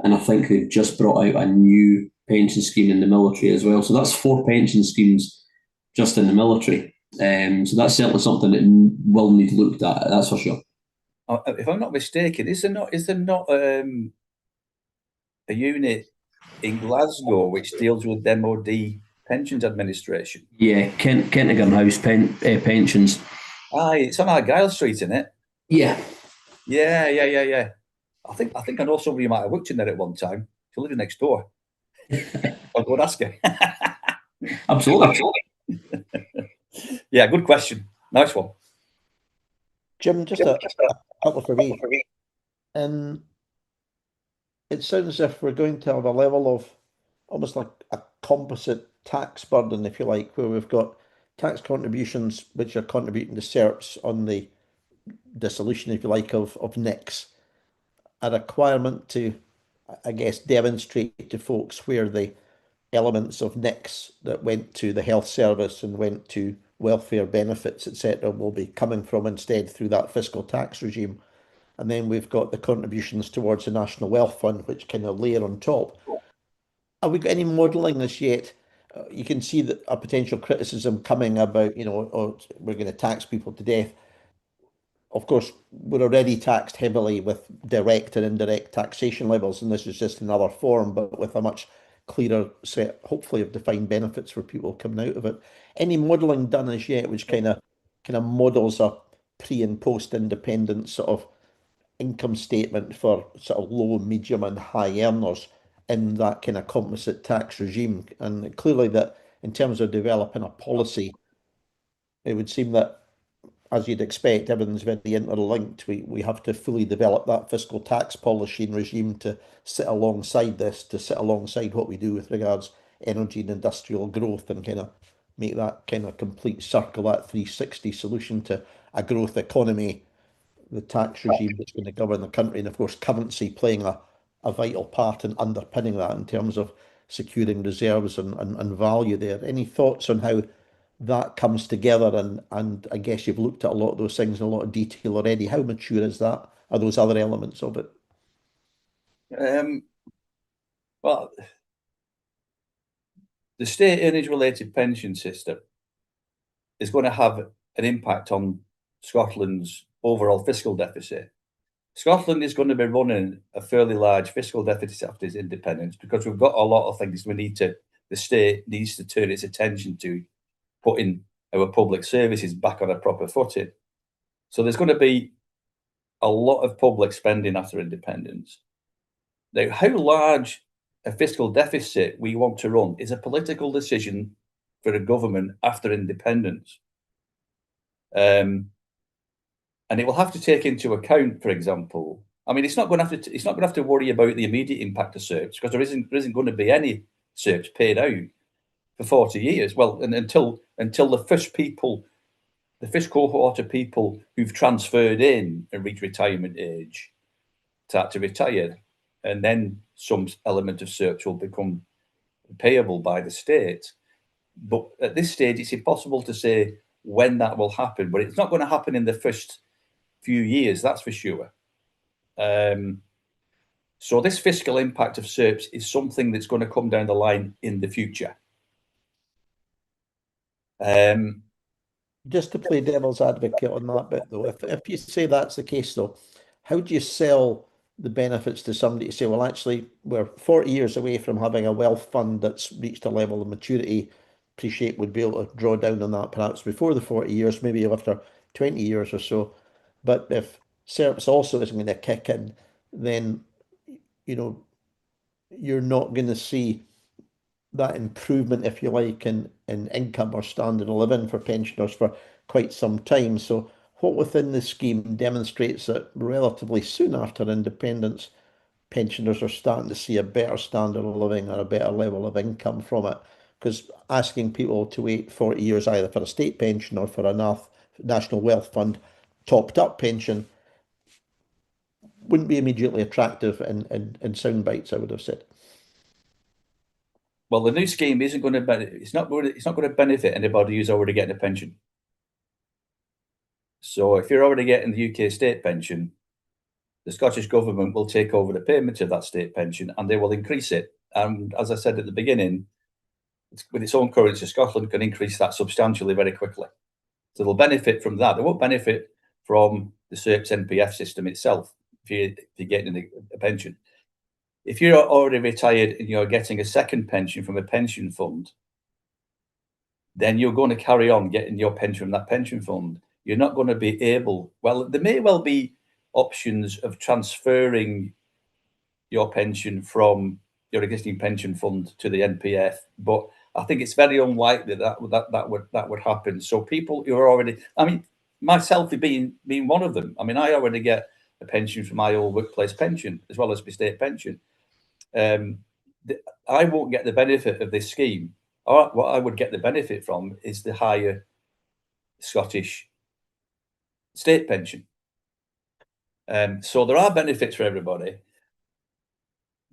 and I think they've just brought out a new pension scheme in the military as well. So that's 4 pension schemes just in the military. So that's certainly something that will need looked at, that's for sure. If I'm not mistaken, is there not a unit in Glasgow which deals with MOD Pensions Administration? Yeah, Kentigern House Pensions. Aye, it's on Argyle Street, isn't it? Yeah. Yeah. I think I know somebody who might have worked in there at one time. She lives next door. I'll go and ask her. Absolutely. Yeah, good question. Nice one. Jim, just a couple for me. It sounds as if we're going to have a level of almost like a composite tax burden, if you like, where we've got tax contributions which are contributing to SERPs on the dissolution, if you like, of NICs, a requirement to, I guess, demonstrate to folks where the elements of NICs that went to the health service and went to welfare benefits, etc., will be coming from instead through that fiscal tax regime. And then we've got the contributions towards the National Wealth Fund, which kind of layer on top. Have we got any modelling as yet you can see that a potential criticism coming about, oh, we're going to tax people to death. Of course, we're already taxed heavily with direct and indirect taxation levels, and this is just another form, but with a much clearer set, hopefully, of defined benefits for people coming out of it. Any modelling done as yet, which kind of models a pre and post independence sort of income statement for sort of low, medium, and high earners in that kind of composite tax regime. And clearly, that in terms of developing a policy, it would seem that, as you'd expect, everything's very interlinked. We have to fully develop that fiscal tax policy and regime to sit alongside this, to sit alongside what we do with regards energy and industrial growth, and kind of make that kind of complete circle, that 360 solution to a growth economy, the tax regime that's going to govern the country, and of course currency playing a vital part in underpinning that in terms of securing reserves and value there. Any thoughts on how that comes together? And I guess you've looked at a lot of those things in a lot of detail already. How mature is that? Are those other elements of it? Well, the state earnings-related pension system is going to have an impact on Scotland's overall fiscal deficit. Scotland is going to be running a fairly large fiscal deficit after its independence, because we've got a lot of things the state needs to turn its attention to, putting our public services back on a proper footing. So there's going to be a lot of public spending after independence. Now, how large a fiscal deficit we want to run is a political decision for a government after independence. And it will have to take into account, for example, I mean, it's not going to have to worry about the immediate impact of SERPs, because there isn't going to be any SERPs paid out for 40 years. Well, and until the first cohort of people who've transferred in and reached retirement age start to retire, and then some element of SERPs will become payable by the state. But at this stage, it's impossible to say when that will happen. But it's not going to happen in the first few years, that's for sure. So this fiscal impact of SERPs is something that's going to come down the line in the future. Just to play devil's advocate on that bit, though, if you say that's the case, though, how do you sell the benefits to somebody to say, well, actually, we're 40 years away from having a wealth fund that's reached a level of maturity? Appreciate would be able to draw down on that perhaps before the 40 years, maybe after 20 years or so. But if SERPs also isn't going to kick in, then, you're not going to see that improvement, if you like, in income or standard of living for pensioners for quite some time. So what within the scheme demonstrates that relatively soon after independence, pensioners are starting to see a better standard of living or a better level of income from it? Because asking people to wait 40 years either for a state pension or for a national wealth fund topped up pension wouldn't be immediately attractive in sound bites, I would have said. Well, the new scheme isn't going to it's not going to benefit anybody who's already getting a pension. So if you're already getting the UK state pension, the Scottish Government will take over the payment of that state pension, and they will increase it. And as I said at the beginning, with its own currency, Scotland can increase that substantially very quickly. So they'll benefit from that. They won't benefit from the SERPs NPF system itself if you're getting a pension. If you're already retired and you're getting a second pension from a pension fund, then you're going to carry on getting your pension from that pension fund. You're not going to be able, well, there may well be options of transferring your pension from your existing pension fund to the NPF, but I think it's very unlikely that would happen. So people who are already, I mean, myself being one of them, I mean, I already get a pension from my old workplace pension as well as my state pension. I won't get the benefit of this scheme. What I would get the benefit from is the higher Scottish state pension. So there are benefits for everybody.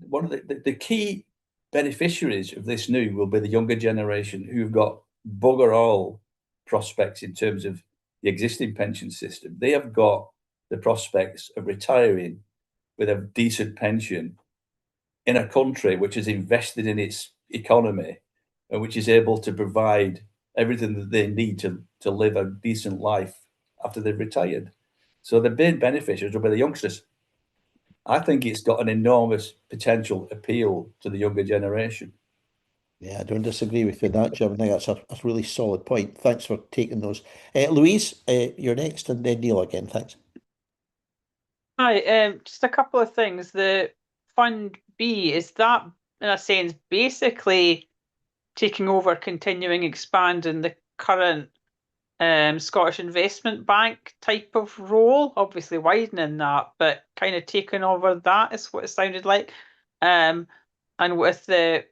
One of the key beneficiaries of this new will be the younger generation, who've got bugger all prospects in terms of the existing pension system. They have got the prospects of retiring with a decent pension in a country which has invested in its economy and which is able to provide everything that they need to live a decent life after they've retired. So the main beneficiaries will be the youngsters. I think it's got an enormous potential appeal to the younger generation. Yeah, I don't disagree with you on that, Jim. I think that's a really solid point. Thanks for taking those. Louise, you're next, and then Neil again. Thanks. Hi, just a couple of things. The Fund B, is that, in a sense, basically taking over, continuing, expanding the current Scottish Investment Bank type of role? Obviously widening that, but kind of taking over that is what it sounded like. And with the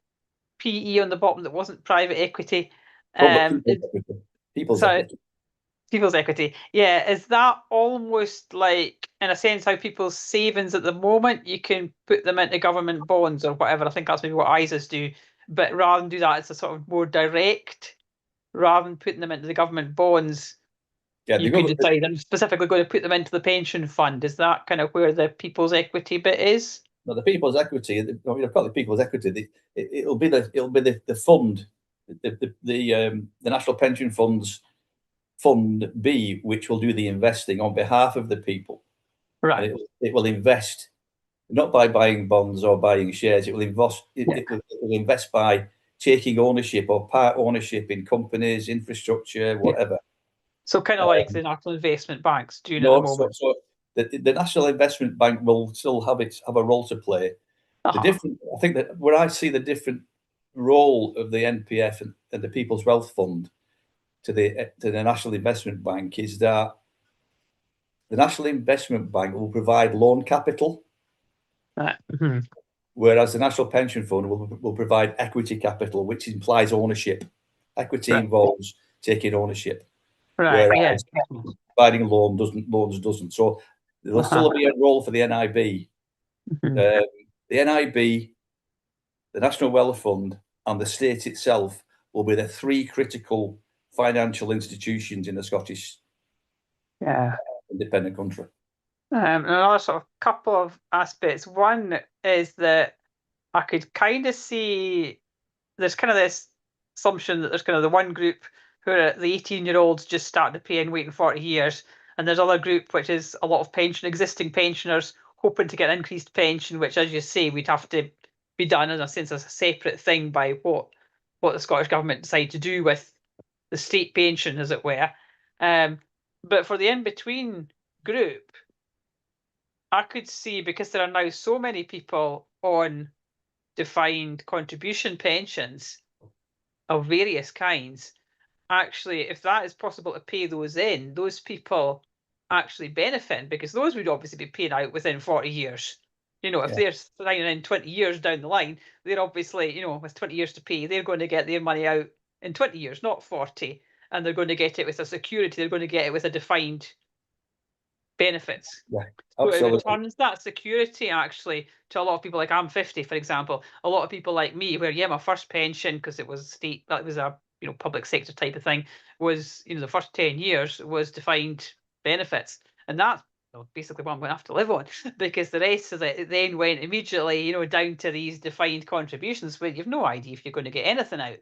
PE on the bottom that wasn't private equity. People's so equity. People's equity. Yeah, is that almost like, in a sense, how people's savings at the moment, you can put them into government bonds or whatever? I think that's maybe what ISAs do. But rather than do that, it's a sort of more direct, rather than putting them into the government bonds, you can decide, I'm specifically going to put them into the pension fund. Is that kind of where the people's equity bit is? No, the people's equity. I mean, I've got the people's equity. It'll be the fund, the National Pension Fund's Fund B, which will do the investing on behalf of the people. Right. And it will invest not by buying bonds or buying shares. It will invest. It will invest by taking ownership or part ownership in companies, infrastructure, whatever. So kind of like the National Investment Bank's doing at the moment. So the National Investment Bank will still have a role to play. The different, I think that where I see the different role of the NPF and the People's Wealth Fund to the National Investment Bank is that the National Investment Bank will provide loan capital, whereas the National Pension Fund will provide equity capital, which implies ownership. Equity involves taking ownership, whereas providing loans doesn't. So there'll still be a role for the NIB. The NIB, the National Wealth Fund, and the state itself will be the three critical financial institutions in the Scottish independent country. Another sort of couple of aspects. One is that I could kind of see there's kind of this assumption that there's kind of the one group who are the 18-year-olds just starting to pay in waiting 40 years, and there's other group which is a lot of existing pensioners hoping to get an increased pension, which, as you say, we'd have to be done in a sense as a separate thing by what the Scottish Government decide to do with the state pension, as it were. But for the in-between group, I could see, because there are now so many people on defined contribution pensions of various kinds, actually, if that is possible to pay those in, those people actually benefit, because those would obviously be paid out within 40 years. If they're signing in 20 years down the line, they're obviously, with 20 years to pay, they're going to get their money out in 20 years, not 40. And they're going to get it with a security, they're going to get it with a defined benefits. Yeah, absolutely. So it returns that security actually to a lot of people. Like I'm 50, for example. A lot of people like me, where my first pension, because it was state, that was a public sector type of thing, was the first 10 years was defined benefits, and that's basically what I'm going to have to live on, because the rest of it then went immediately down to these defined contributions where you've no idea if you're going to get anything out.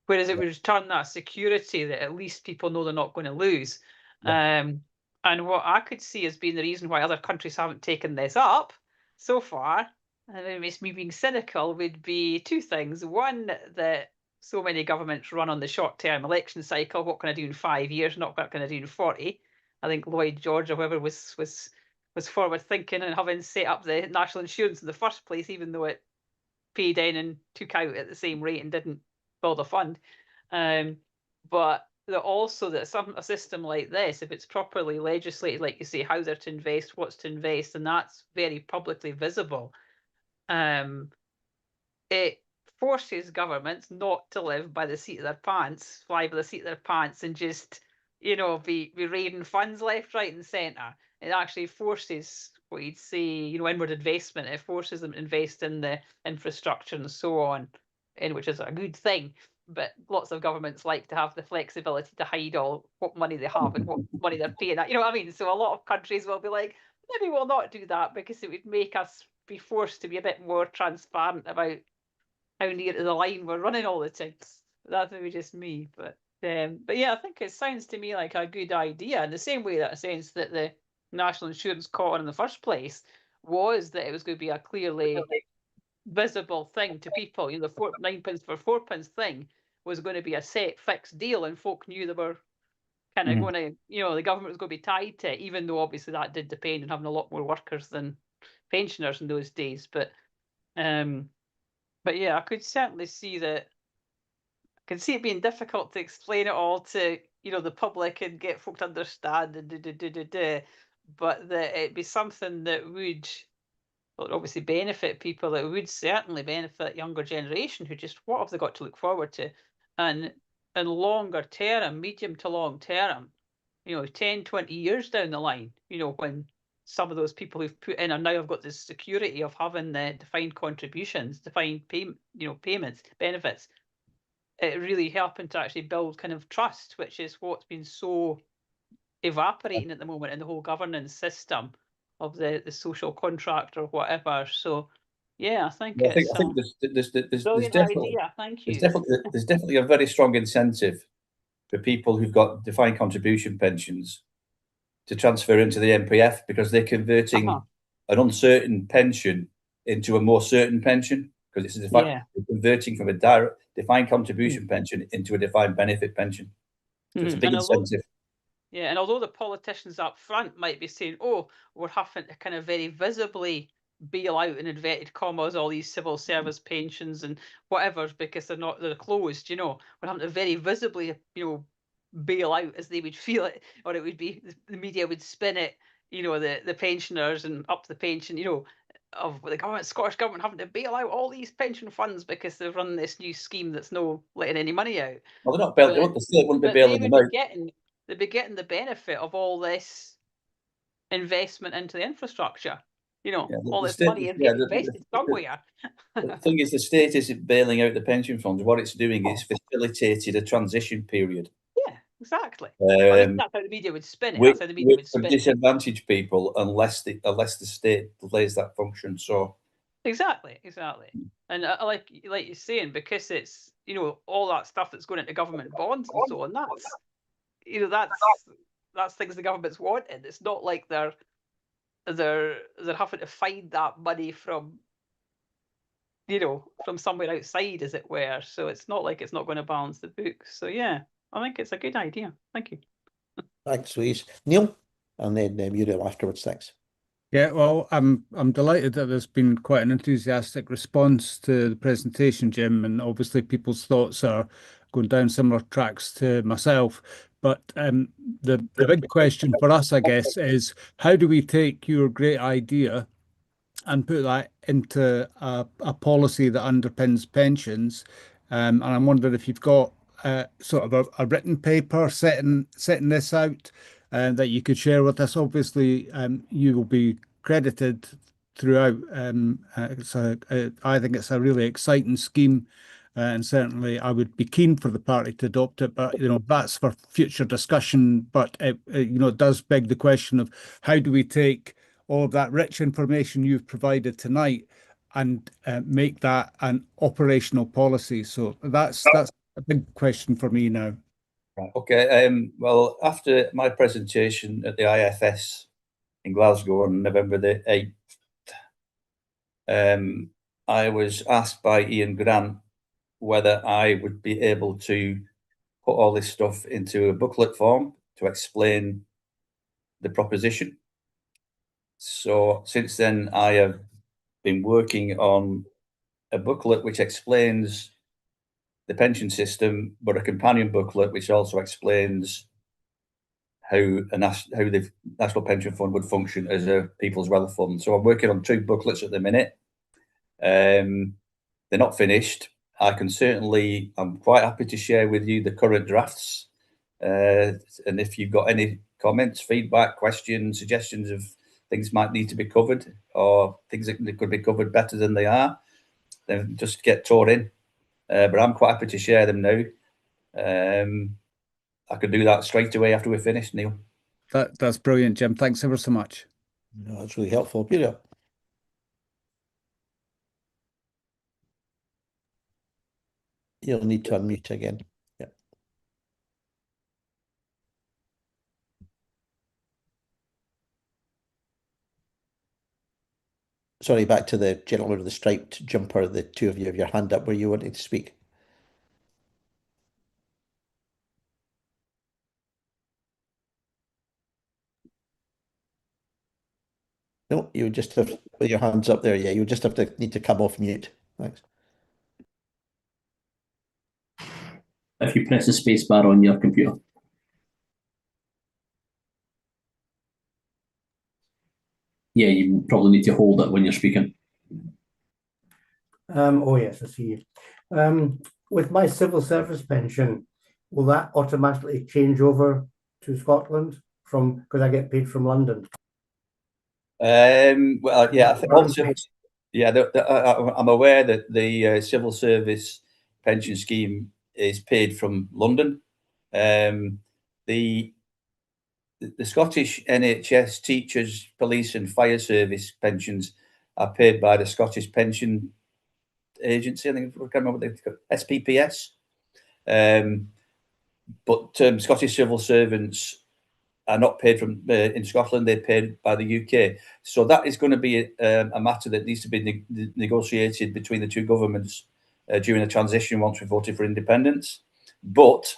Whereas it would return that security that at least people know they're not going to lose. And what I could see as being the reason why other countries haven't taken this up so far, and it makes me being cynical, would be two things. One, that so many governments run on the short-term election cycle. What can I do in 5 years? Not what can I do in 40. I think Lloyd George or whoever was forward thinking and having set up the national insurance in the first place, even though it paid in and took out at the same rate and didn't build a fund. But also that a system like this, if it's properly legislated, like you say, how they're to invest, what's to invest, and that's very publicly visible, it forces governments not to live by the seat of their pants, fly by the seat of their pants, and just be raiding funds left, right, and centre. It actually forces what you'd say, inward investment. It forces them to invest in the infrastructure and so on, which is a good thing. But lots of governments like to have the flexibility to hide all what money they have and what money they're paying out. You know what I mean? So a lot of countries will be like, maybe we'll not do that, because it would make us be forced to be a bit more transparent about how near to the line we're running all the time. That's maybe just me, but yeah, I think it sounds to me like a good idea. In the same way that sense that the national insurance caught on in the first place was that it was going to be a clearly visible thing to people. You know, the 9 pence for 4 pence thing was going to be a set fixed deal, and folk knew they were kind of going to, you know, the government was going to be tied to it, even though obviously that did depend on having a lot more workers than pensioners in those days. But yeah, I could certainly see that. I can see it being difficult to explain it all to, you know, the public and get folk to understand and but that it'd be something that would obviously benefit people. It would certainly benefit younger generation who just, what have they got to look forward to? And longer term, medium to long term, you know, 10, 20 years down the line, you know, when some of those people who've put in and now have got the security of having the defined contributions, defined payments, benefits, it really helping to actually build kind of trust, which is what's been so evaporating at the moment in the whole governance system of the social contract or whatever. So yeah, I think Well, it's I think there's brilliant definitely idea. Thank you. there's definitely a very strong incentive for people who've got defined contribution pensions to transfer into the MPF, because they're converting an uncertain pension into a more certain pension, because it's they're converting from a direct defined contribution pension into a defined benefit pension. So it's a big incentive. Yeah, and although the politicians up front might be saying, oh, we're having to kind of very visibly bail out in inverted commas all these civil service pensions and whatever because they're closed, you know, we're having to very visibly, you know, bail out as they would feel it, or it would be the media would spin it, you know, the pensioners and up the pension, you know, of the government, Scottish government having to bail out all these pension funds because they've run this new scheme that's no letting any money out. Well, they're not bailing. The state wouldn't be bailing them out. They'd be getting the benefit of all this investment into the infrastructure. You know, all this money is getting invested somewhere. The thing is, the state isn't bailing out the pension funds. What it's doing is facilitated a transition period. Yeah, exactly. That's how the media would spin it. That's how the media would spin it. Disadvantage people unless the state plays that function. So exactly. And like you're saying, because it's, you know, all that stuff that's going into government bonds and so on, that's, you know, that's things the government's wanted. It's not like they're having to find that money from, you know, from somewhere outside, as it were. So it's not like it's not going to balance the books. So yeah, I think it's a good idea. Thank you. Thanks, Louise. Neil, and then Muriel afterwards. Thanks. Yeah, well, I'm delighted that there's been quite an enthusiastic response to the presentation, Jim, and obviously people's thoughts are going down similar tracks to myself. But the big question for us, I guess, is how do we take your great idea and put that into a policy that underpins pensions? And I'm wondering if you've got sort of a written paper setting this out that you could share with us. Obviously, you will be credited throughout. So I think it's a really exciting scheme. And certainly I would be keen for the party to adopt it, but you know, that's for future discussion. But it does beg the question of how do we take all of that rich information you've provided tonight and make that an operational policy. So that's a big question for me now. Right. Okay. Well, after my presentation at the IFS in Glasgow on November the 8th, I was asked by Ian Grant whether I would be able to put all this stuff into a booklet form to explain the proposition. So since then, I have been working on a booklet which explains the pension system, but a companion booklet which also explains how the National Pension Fund would function as a people's wealth fund. So I'm working on 2 booklets at the minute. They're not finished. I'm quite happy to share with you the current drafts. And if you've got any comments, feedback, questions, suggestions of things might need to be covered or things that could be covered better than they are, then just get taught in. But I'm quite happy to share them now. I could do that straight away after we're finished, Neil. That's brilliant, Jim. Thanks ever so much. No, that's really helpful. Muriel. You'll need to unmute again. Yeah. Sorry, back to the gentleman with the striped jumper. The two of you have your hand up. Were you wanting to speak? No, you just have with your hands up there. Yeah, you just have to need to come off mute. Thanks. If you press the space bar on your computer. Yeah, you probably need to hold it when you're speaking. Oh yes, I see. With my civil service pension, will that automatically change over to Scotland because I get paid from London? Well, yeah, I'm aware that the civil service pension scheme is paid from London. The Scottish NHS teachers, police, and fire service pensions are paid by the Scottish Pension Agency. I think I can't remember what they call SPPS. But Scottish civil servants are not paid from in Scotland; they're paid by the UK. So that is going to be a matter that needs to be negotiated between the two governments during the transition once we voted for independence. But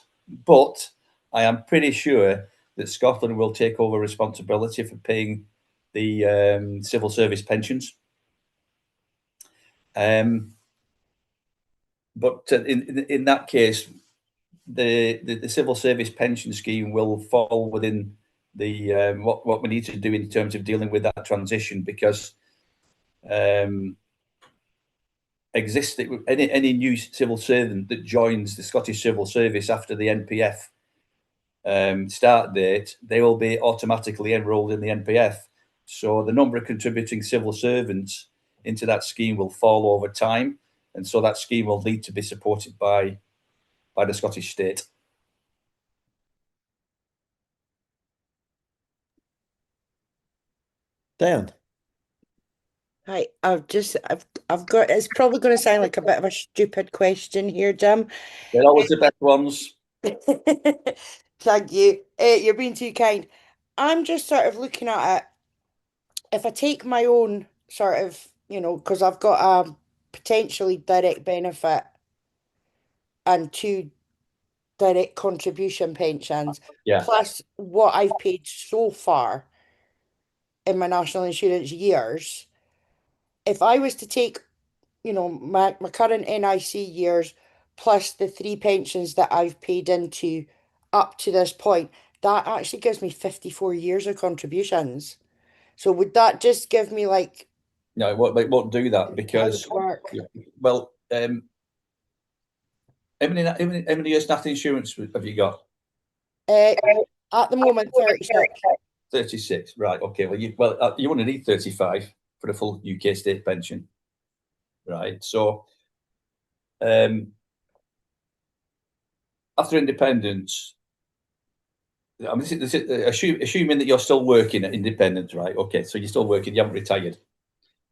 I am pretty sure that Scotland will take over responsibility for paying the civil service pensions. But in that case, the civil service pension scheme will fall within the what we need to do in terms of dealing with that transition, because existing any new civil servant that joins the Scottish Civil Service after the NPF start date, they will be automatically enrolled in the NPF. So the number of contributing civil servants into that scheme will fall over time, and so that scheme will need to be supported by the Scottish state. Dan. Hi, I've got, it's probably going to sound like a bit of a stupid question here, Jim. They're always the best ones. Thank you. You're being too kind. I'm just sort of looking at it. If I take my own sort of, because I've got a potentially direct benefit and two direct contribution pensions, Yeah. plus what I've paid so far in my national insurance years, if I was to take, my current NIC years plus the three pensions that I've paid into up to this point, that actually gives me 54 years of contributions. So would that just give me like... No, it won't do that, because, well, how many years national insurance have you got? At the moment, 36. 36, right? Okay. Well, you only need 35 for a full UK state pension, right? So, after independence, I mean, this is assuming that you're still working at independence, right? Okay, so you're still working, you haven't retired.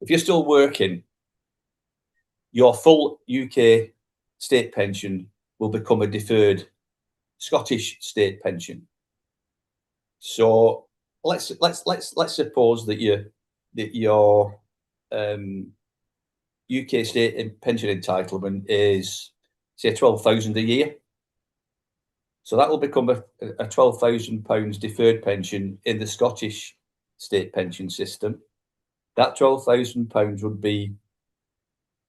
If you're still working, your full UK state pension will become a deferred Scottish state pension. So let's suppose that your UK state pension entitlement is, say, 12,000 a year. So that will become a £12,000 deferred pension in the Scottish state pension system. That £12,000 would be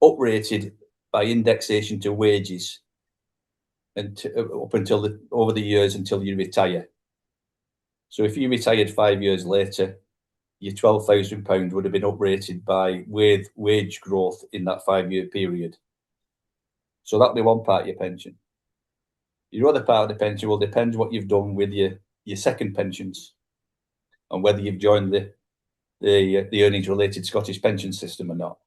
uprated by indexation to wages, and up until over the years until you retire. So if you retired 5 years later, your £12,000 would have been uprated with wage growth in that 5-year period. So that'll be one part of your pension. Your other part of the pension will depend what you've done with your second pensions, and whether you've joined the earnings related Scottish pension system or not.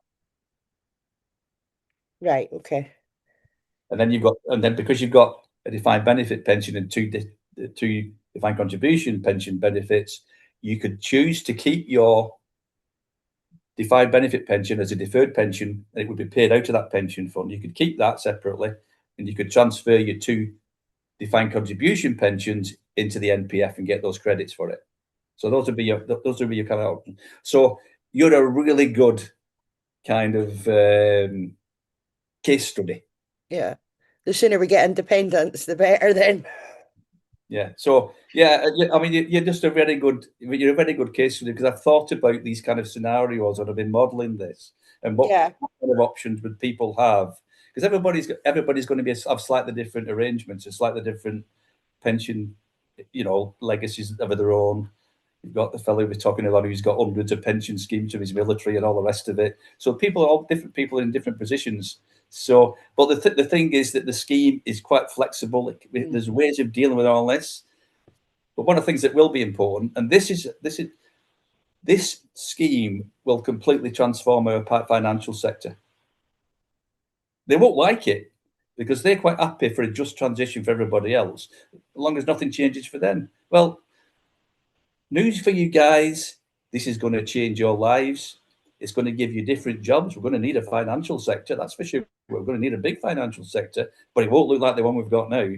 Right. Okay. And then because you've got a defined benefit pension and two defined contribution pension benefits, you could choose to keep your defined benefit pension as a deferred pension, and it would be paid out of that pension fund. You could keep that separately, and you could transfer your 2 defined contribution pensions into the NPF and get those credits for it. So those would be your kind of options. So you're a really good kind of case study. Yeah. The sooner we get independence, the better then. Yeah. So yeah, I mean, you're just a very good case study, because I've thought about these kind of scenarios and I've been modelling this and what Yeah. kind of options would people have, because everybody's going to have slightly different arrangements and slightly different pension, legacies of their own. You've got the fellow we're talking about who's got hundreds of pension schemes from his military and all the rest of it. So all different people in different positions. So, but the thing is that the scheme is quite flexible. There's ways of dealing with all this. But one of the things that will be important, and this scheme will completely transform our financial sector. They won't like it because they're quite happy for a just transition for everybody else, as long as nothing changes for them. Well, news for you guys, this is going to change your lives. It's going to give you different jobs. We're going to need a financial sector, that's for sure. We're going to need a big financial sector, but it won't look like the one we've got now.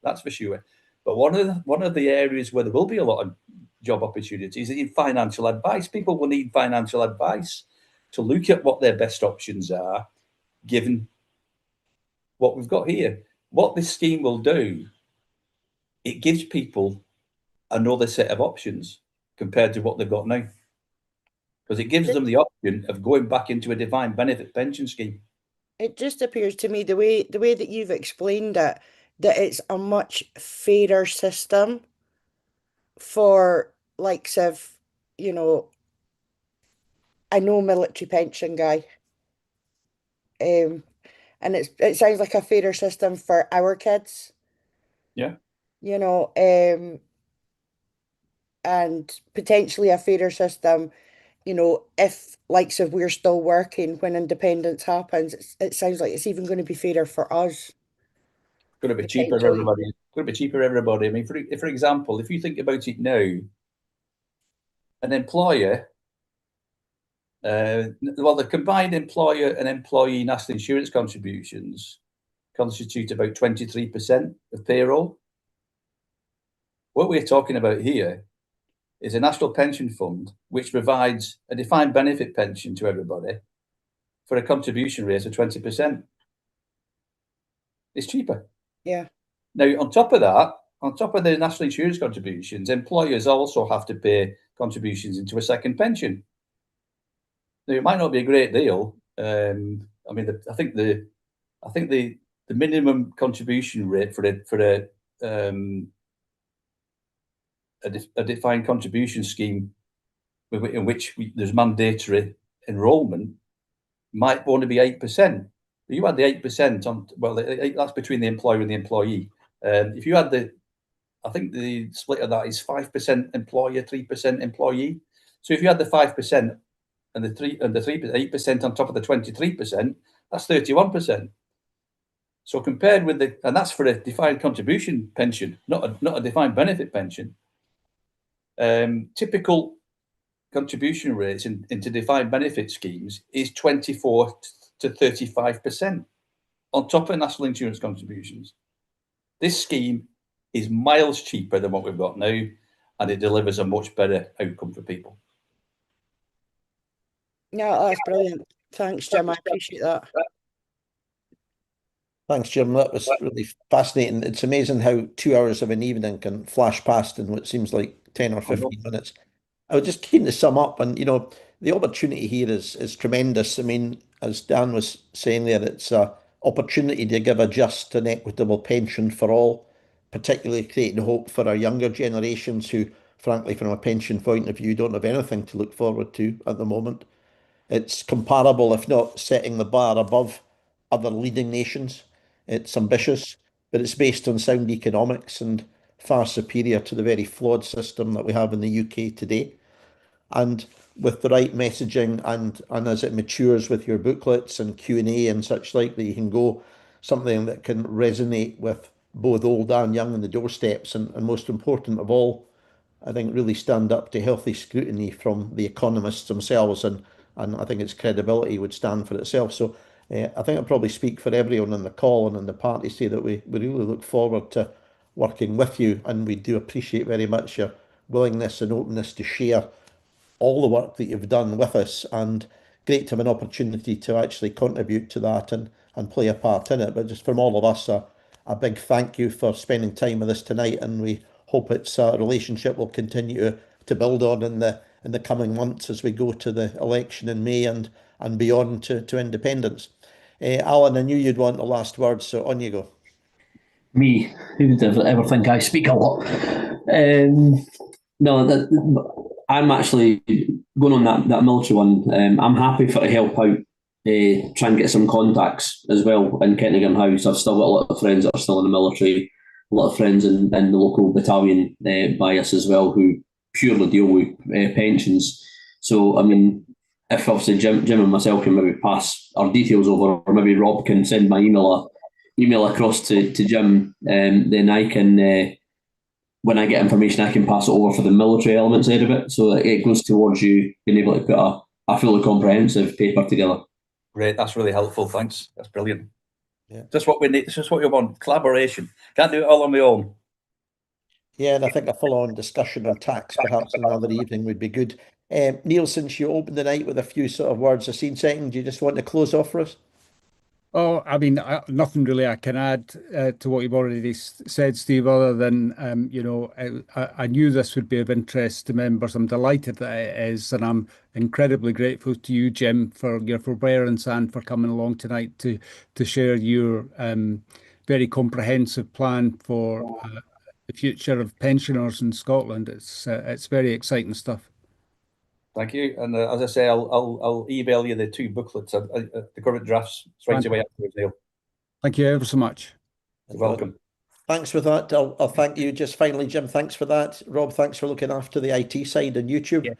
That's for sure. But one of the areas where there will be a lot of job opportunities is in financial advice. People will need financial advice to look at what their best options are, given what we've got here. What this scheme will do, it gives people another set of options compared to what they've got now, because it gives them the option of going back into a defined benefit pension scheme. It just appears to me the way that you've explained it, that it's a much fairer system for likes of, I know military pension guy. And it sounds like a fairer system for our kids. Yeah. And potentially a fairer system, if likes of we're still working when independence happens. It sounds like it's even going to be fairer for us. Going to be cheaper for everybody. It's going to be cheaper for everybody. I mean, for example, if you think about it now, an employer, the combined employer and employee national insurance contributions constitute about 23% of payroll. What we're talking about here is a national pension fund which provides a defined benefit pension to everybody for a contribution rate of 20%. It's cheaper. Yeah. Now, on top of the national insurance contributions, employers also have to pay contributions into a second pension. Now, it might not be a great deal. I mean, I think the minimum contribution rate for a defined contribution scheme in which there's mandatory enrolment might only be 8%. But you add the 8% on, well, that's between the employer and the employee. If you add I think the split of that is 5% employer, 3% employee. So if you add the 5% and the 8% on top of the 23%, that's 31%. So compared with and that's for a defined contribution pension, not a defined benefit pension. Typical contribution rates into defined benefit schemes is 24 to 35% on top of national insurance contributions. This scheme is miles cheaper than what we've got now, and it delivers a much better outcome for people. Yeah, that's brilliant. Thanks, Jim. I appreciate that. Thanks, Jim. That was really fascinating. It's amazing how 2 hours of an evening can flash past in what seems like 10 or 15 minutes. I was just keen to sum up, and the opportunity here is tremendous. I mean, as Dan was saying there, it's an opportunity to give a just and equitable pension for all, particularly creating hope for our younger generations who, frankly, from a pension point of view, don't have anything to look forward to at the moment. It's comparable, if not setting the bar above other leading nations. It's ambitious, but it's based on sound economics and far superior to the very flawed system that we have in the UK today. And with the right messaging and as it matures with your booklets and Q&A and such like, that you can go something that can resonate with both old and young on the doorsteps, and most important of all, I think really stand up to healthy scrutiny from the economists themselves, and I think its credibility would stand for itself. So I think I'll probably speak for everyone on the call and on the party, say that we really look forward to working with you, and we do appreciate very much your willingness and openness to share all the work that you've done with us, and great to have an opportunity to actually contribute to that and play a part in it. But just from all of us, a big thank you for spending time with us tonight, and we hope it's a relationship we'll continue to build on in the coming months as we go to the election in May and beyond to independence. Alan, I knew you'd want the last word, so on you go. Me, who would ever think I speak a lot? No, I'm actually going on that military one. I'm happy to help out, try and get some contacts as well in Kentingham House. I've still got a lot of friends that are still in the military, a lot of friends in the local battalion by us as well, who purely deal with pensions. So, I mean, if obviously Jim and myself can maybe pass our details over, or maybe Rob can send my email across to Jim, then I can, when I get information, I can pass it over for the military element side of it. So it goes towards you being able to put a fully comprehensive paper together. Great, that's really helpful. Thanks. That's brilliant. Yeah. Just what we need. This is what you want. Collaboration. Can't do it all on my own. Yeah, and I think a full-on discussion on tax, perhaps another evening, would be good. Neil, since you opened the night with a few sort of words of scene setting, do you just want to close off for us? Oh, I mean, nothing really I can add to what you've already said, Steve, other than, I knew this would be of interest to members. I'm delighted that it is, and I'm incredibly grateful to you, Jim, for your forbearance and for coming along tonight to share your very comprehensive plan for the future of pensioners in Scotland. It's very exciting stuff. Thank you. And as I say, I'll email you the 2 booklets, the current drafts straight away afterwards, Neil. Thank you ever so much. You're welcome. Thanks for that. I'll thank you. Just finally, Jim, thanks for that. Rob, thanks for looking after the IT side on YouTube. Yeah.